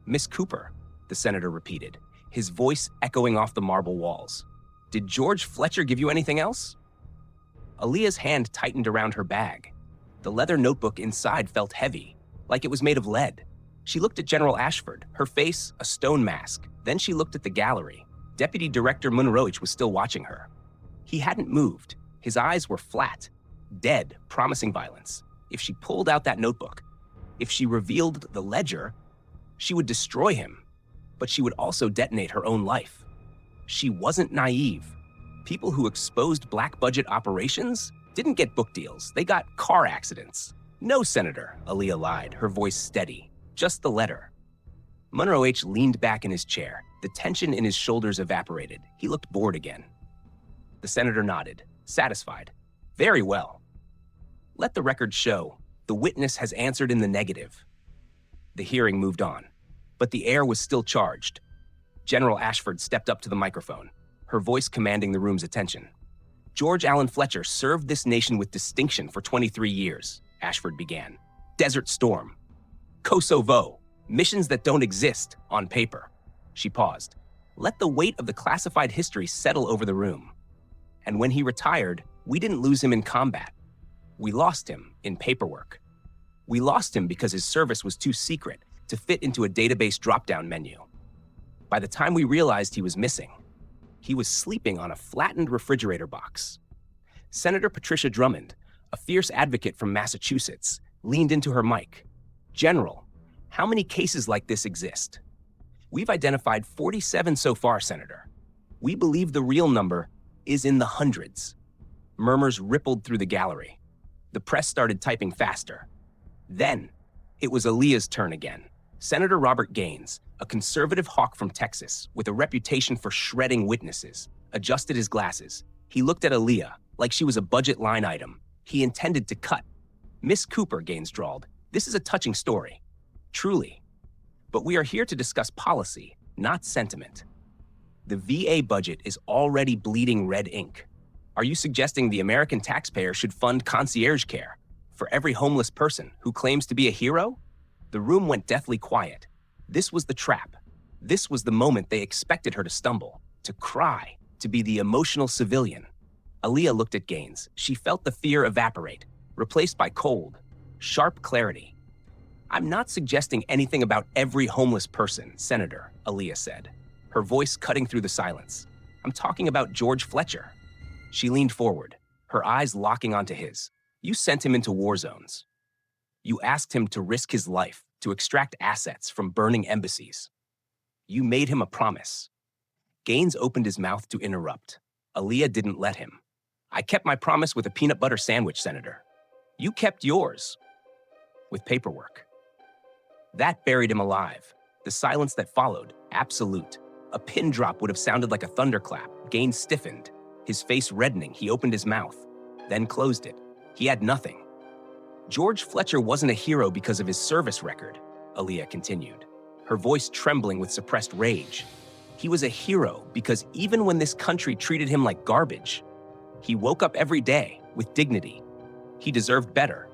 Miss Cooper, the senator repeated, his voice echoing off the marble walls. Did George Fletcher give you anything else? Aaliyah's hand tightened around her bag. The leather notebook inside felt heavy, like it was made of lead. She looked at General Ashford, her face a stone mask. Then she looked at the gallery. Deputy Director Munroich was still watching her. He hadn't moved. His eyes were flat, dead, promising violence. If she pulled out that notebook, if she revealed the ledger, she would destroy him, but she would also detonate her own life. She wasn't naive. People who exposed black-budget operations didn't get book deals. They got car accidents. No, Senator, Aaliyah lied, her voice steady. Just the letter. Munroich leaned back in his chair. The tension in his shoulders evaporated. He looked bored again. The senator nodded, satisfied. Very well. Let the record show. The witness has answered in the negative. The hearing moved on, but the air was still charged. General Ashford stepped up to the microphone, her voice commanding the room's attention. George Allen Fletcher served this nation with distinction for 23 years, Ashford began. Desert Storm, Kosovo, missions that don't exist on paper. She paused. Let the weight of the classified history settle over the room. And when he retired, we didn't lose him in combat. We lost him in paperwork. We lost him because his service was too secret to fit into a database drop-down menu. By the time we realized he was missing, he was sleeping on a flattened refrigerator box. Senator Patricia Drummond, a fierce advocate from Massachusetts, leaned into her mic. General, how many cases like this exist? We've identified 47 so far, Senator. We believe the real number is in the hundreds. Murmurs rippled through the gallery. The press started typing faster. Then, it was Aaliyah's turn again. Senator Robert Gaines, a conservative hawk from Texas with a reputation for shredding witnesses, adjusted his glasses. He looked at Aaliyah like she was a budget line item. He intended to cut. Miss Cooper, Gaines drawled, this is a touching story. Truly. But we are here to discuss policy, not sentiment. The VA budget is already bleeding red ink. Are you suggesting the American taxpayer should fund concierge care for every homeless person who claims to be a hero? The room went deathly quiet. This was the trap. This was the moment they expected her to stumble, to cry, to be the emotional civilian. Aaliyah looked at Gaines. She felt the fear evaporate, replaced by cold, sharp clarity. I'm not suggesting anything about every homeless person, Senator, Aaliyah said, her voice cutting through the silence. I'm talking about George Fletcher. She leaned forward, her eyes locking onto his. You sent him into war zones. You asked him to risk his life to extract assets from burning embassies. You made him a promise. Gaines opened his mouth to interrupt. Aaliyah didn't let him. I kept my promise with a peanut butter sandwich, Senator. You kept yours with paperwork. That buried him alive. The silence that followed, absolute. A pin drop would have sounded like a thunderclap. Gaines stiffened, his face reddening. He opened his mouth, then closed it. He had nothing. George Fletcher wasn't a hero because of his service record, Aaliyah continued, her voice trembling with suppressed rage. He was a hero because even when this country treated him like garbage, he woke up every day with dignity. He deserved better.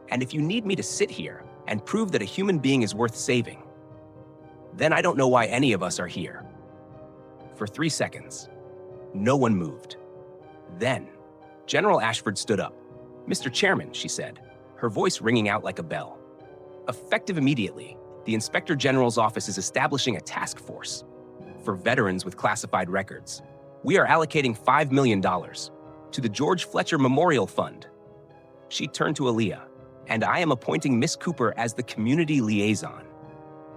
And if you need me to sit here and prove that a human being is worth saving, then I don't know why any of us are here. For 3 seconds, no one moved. Then, General Ashford stood up. Mr. Chairman, she said, her voice ringing out like a bell. Effective immediately, the Inspector General's office is establishing a task force for veterans with classified records. We are allocating $5 million to the George Fletcher Memorial Fund. She turned to Aaliyah, and I am appointing Miss Cooper as the community liaison.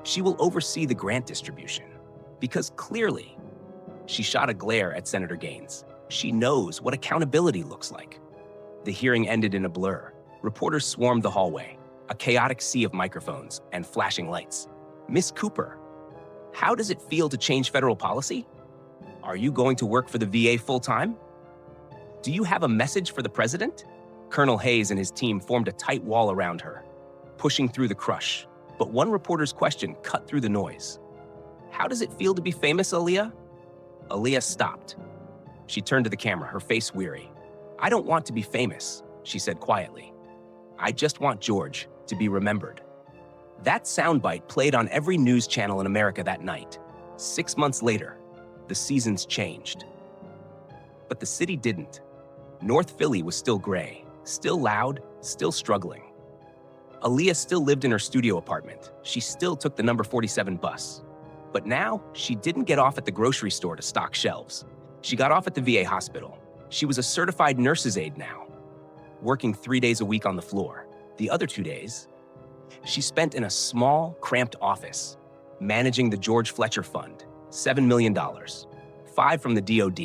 She will oversee the grant distribution, because clearly, she shot a glare at Senator Gaines. She knows what accountability looks like. The hearing ended in a blur. Reporters swarmed the hallway, a chaotic sea of microphones and flashing lights. Miss Cooper, how does it feel to change federal policy? Are you going to work for the VA full-time? Do you have a message for the president? Colonel Hayes and his team formed a tight wall around her, pushing through the crush. But one reporter's question cut through the noise. How does it feel to be famous, Aaliyah? Aaliyah stopped. She turned to the camera, her face weary. I don't want to be famous, she said quietly. I just want George to be remembered. That soundbite played on every news channel in America that night. 6 months later, the seasons changed. But the city didn't. North Philly was still gray, still loud, still struggling. Aaliyah still lived in her studio apartment. She still took the number 47 bus. But now, she didn't get off at the grocery store to stock shelves. She got off at the VA hospital. She was a certified nurse's aide now, working 3 days a week on the floor. The other 2 days, she spent in a small, cramped office, managing the George Fletcher Fund, $7 million, 5 from the DOD,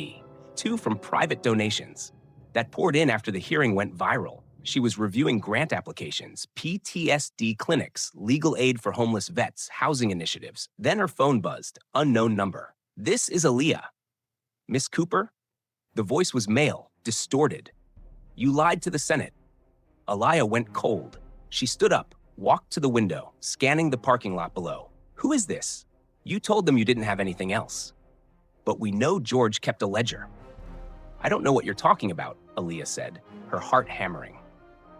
2 from private donations that poured in after the hearing went viral. She was reviewing grant applications, PTSD clinics, legal aid for homeless vets, housing initiatives. Then her phone buzzed, unknown number. This is Aaliyah. Miss Cooper? The voice was male, distorted. You lied to the Senate. Aaliyah went cold. She stood up, walked to the window, scanning the parking lot below. Who is this? You told them you didn't have anything else. But we know George kept a ledger. I don't know what you're talking about, Aaliyah said, her heart hammering.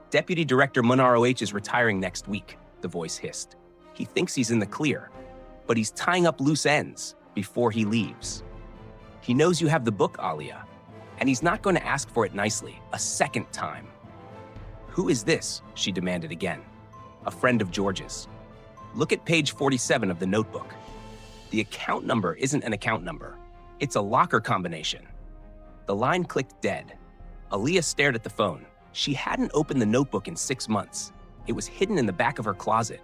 Deputy Director ROH is retiring next week, the voice hissed. He thinks he's in the clear, but he's tying up loose ends before he leaves. He knows you have the book, Aaliyah, and he's not going to ask for it nicely a second time. Who is this? She demanded again. A friend of George's. Look at page 47 of the notebook. The account number isn't an account number. It's a locker combination. The line clicked dead. Aaliyah stared at the phone. She hadn't opened the notebook in 6 months. It was hidden in the back of her closet,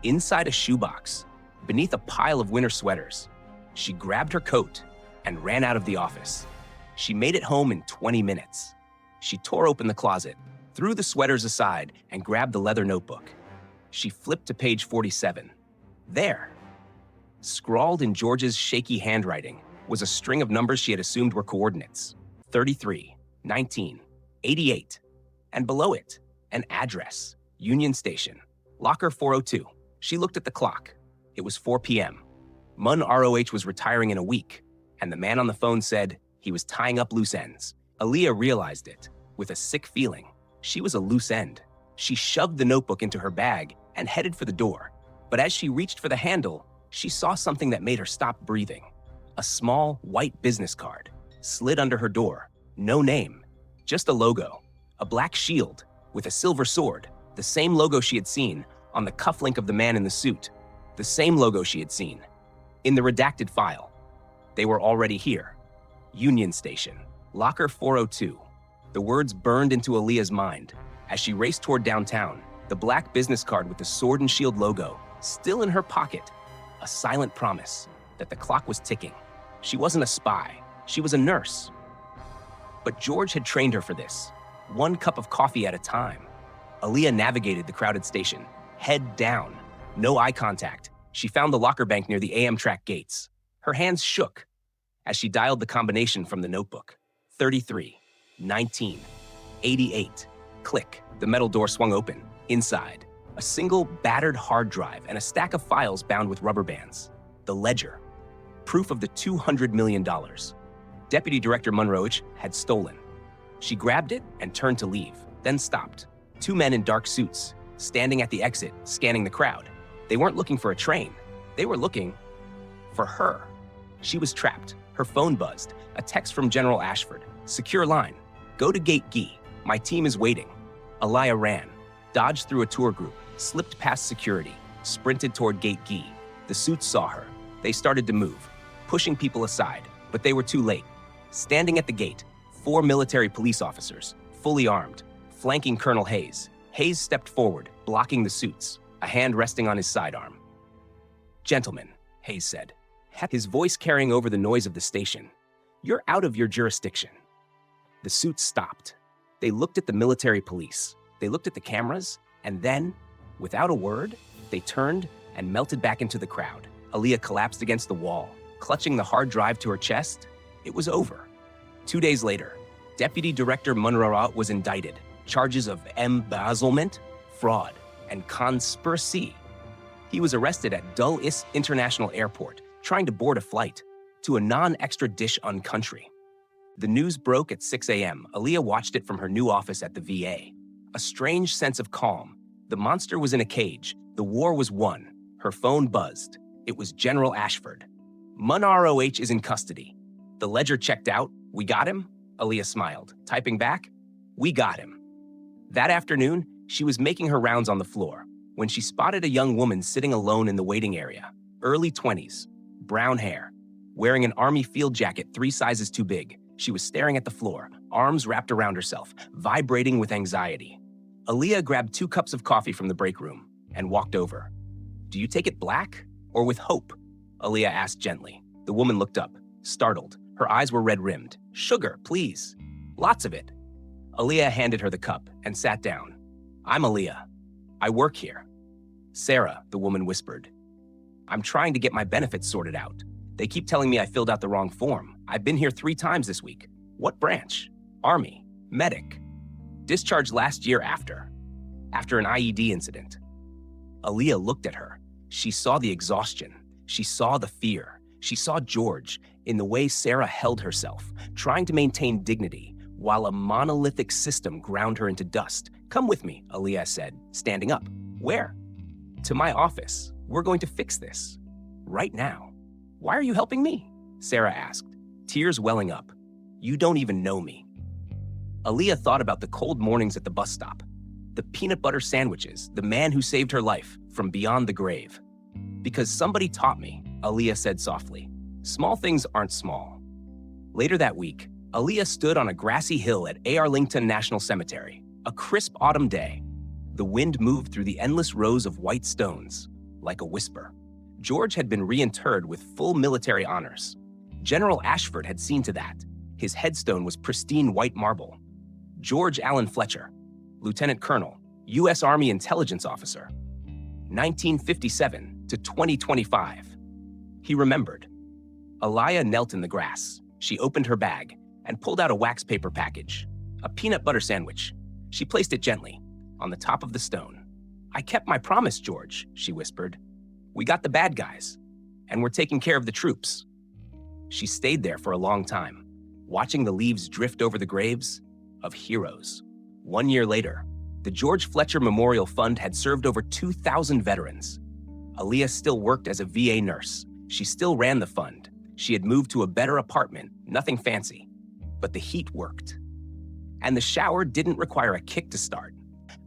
inside a shoebox, beneath a pile of winter sweaters. She grabbed her coat and ran out of the office. She made it home in 20 minutes. She tore open the closet, threw the sweaters aside, and grabbed the leather notebook. She flipped to page 47. There, scrawled in George's shaky handwriting, was a string of numbers she had assumed were coordinates. 33, 19, 88. And below it, an address, Union Station, Locker 402. She looked at the clock. It was 4 p.m. ROH was retiring in a week, and the man on the phone said he was tying up loose ends. Aaliyah realized it, with a sick feeling. She was a loose end. She shoved the notebook into her bag and headed for the door. But as she reached for the handle, she saw something that made her stop breathing. A small, white business card, slid under her door. No name, just a logo. A black shield with a silver sword, the same logo she had seen on the cufflink of the man in the suit, the same logo she had seen. In the redacted file, they were already here. Union Station, Locker 402. The words burned into Aaliyah's mind. As she raced toward downtown, the black business card with the sword and shield logo still in her pocket, a silent promise that the clock was ticking. She wasn't a spy, she was a nurse. But George had trained her for this. 1 cup of coffee at a time. Aaliyah navigated the crowded station, head down, no eye contact. She found the locker bank near the Amtrak gates. Her hands shook as she dialed the combination from the notebook. 33, 19, 88. Click, the metal door swung open. Inside, a single battered hard drive and a stack of files bound with rubber bands. The ledger, proof of the $200 million. Deputy Director ROH had stolen. She grabbed it and turned to leave, then stopped. 2 men in dark suits, standing at the exit, scanning the crowd. They weren't looking for a train. They were looking for her. She was trapped. Her phone buzzed. A text from General Ashford. Secure line. Go to Gate G. My team is waiting. Aaliyah ran, dodged through a tour group, slipped past security, sprinted toward Gate G. The suits saw her. They started to move, pushing people aside, but they were too late. Standing at the gate, 4 military police officers, fully armed, flanking Colonel Hayes. Hayes stepped forward, blocking the suits, a hand resting on his sidearm. Gentlemen, Hayes said, his voice carrying over the noise of the station. You're out of your jurisdiction. The suits stopped. They looked at the military police. They looked at the cameras, and then, without a word, they turned and melted back into the crowd. Aaliyah collapsed against the wall, clutching the hard drive to her chest. It was over. 2 days later, Deputy Director ROH was indicted. Charges of embezzlement, fraud, and conspiracy. He was arrested at Dulles International Airport, trying to board a flight to a non-extradition country. The news broke at 6 a.m. Aaliyah watched it from her new office at the VA. A strange sense of calm. The monster was in a cage. The war was won. Her phone buzzed. It was General Ashford. Mun ROH is in custody. The ledger checked out. We got him? Aaliyah smiled, typing back, we got him. That afternoon, she was making her rounds on the floor when she spotted a young woman sitting alone in the waiting area, early 20s, brown hair, wearing an army field jacket 3 sizes too big. She was staring at the floor, arms wrapped around herself, vibrating with anxiety. Aaliyah grabbed 2 cups of coffee from the break room and walked over. Do you take it black or with hope? Aaliyah asked gently. The woman looked up, startled. Her eyes were red-rimmed. Sugar, please. Lots of it. Aaliyah handed her the cup and sat down. I'm Aaliyah. I work here. Sarah, the woman whispered. I'm trying to get my benefits sorted out. They keep telling me I filled out the wrong form. I've been here 3 times this week. What branch? Army. Medic. Discharged last year after an IED incident. Aaliyah looked at her. She saw the exhaustion. She saw the fear. She saw George in the way Sarah held herself, trying to maintain dignity, while a monolithic system ground her into dust. Come with me, Aaliyah said, standing up. Where? To my office. We're going to fix this. Right now. Why are you helping me? Sarah asked, tears welling up. You don't even know me. Aaliyah thought about the cold mornings at the bus stop, the peanut butter sandwiches, the man who saved her life from beyond the grave. Because somebody taught me, Aaliyah said softly. Small things aren't small. Later that week, Aaliyah stood on a grassy hill at Arlington National Cemetery, a crisp autumn day. The wind moved through the endless rows of white stones, like a whisper. George had been reinterred with full military honors. General Ashford had seen to that. His headstone was pristine white marble. George Allen Fletcher, Lieutenant Colonel, U.S. Army Intelligence Officer, 1957 to 2025. He remembered. Aaliyah knelt in the grass. She opened her bag and pulled out a wax paper package, a peanut butter sandwich. She placed it gently on the top of the stone. I kept my promise, George, she whispered. We got the bad guys, and we're taking care of the troops. She stayed there for a long time, watching the leaves drift over the graves of heroes. 1 year later, the George Fletcher Memorial Fund had served over 2,000 veterans. Aaliyah still worked as a VA nurse. She still ran the fund. She had moved to a better apartment, nothing fancy, but the heat worked. And the shower didn't require a kick to start.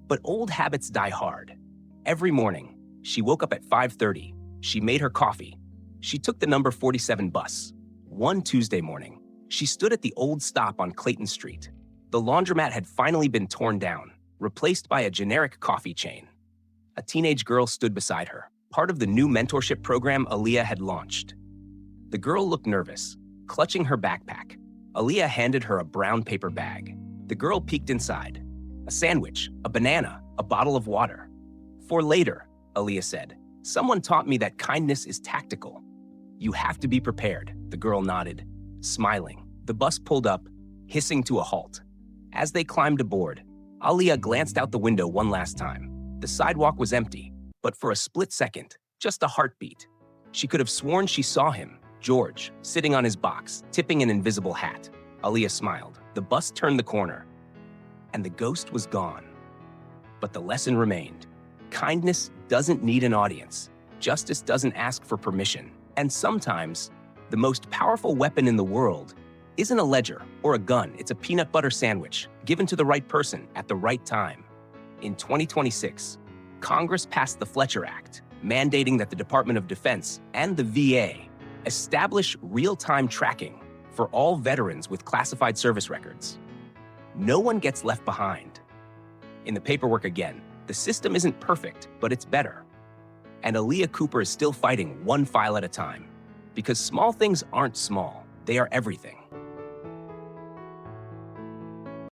But old habits die hard. Every morning, she woke up at 5:30. She made her coffee. She took the number 47 bus. One Tuesday morning, she stood at the old stop on Clayton Street. The laundromat had finally been torn down, replaced by a generic coffee chain. A teenage girl stood beside her, part of the new mentorship program Aaliyah had launched. The girl looked nervous, clutching her backpack. Aaliyah handed her a brown paper bag. The girl peeked inside. A sandwich, a banana, a bottle of water. For later, Aaliyah said, someone taught me that kindness is tactical. You have to be prepared, the girl nodded, smiling. The bus pulled up, hissing to a halt. As they climbed aboard, Aaliyah glanced out the window one last time. The sidewalk was empty, but for a split second, just a heartbeat. She could have sworn she saw him, George, sitting on his box, tipping an invisible hat. Aaliyah smiled. The bus turned the corner, and the ghost was gone. But the lesson remained. Kindness doesn't need an audience. Justice doesn't ask for permission. And sometimes, the most powerful weapon in the world isn't a ledger or a gun. It's a peanut butter sandwich given to the right person at the right time. In 2026, Congress passed the Fletcher Act, mandating that the Department of Defense and the VA establish real-time tracking for all veterans with classified service records. No one gets left behind. In the paperwork again, the system isn't perfect, but it's better. And Aaliyah Cooper is still fighting one file at a time. Because small things aren't small, they are everything.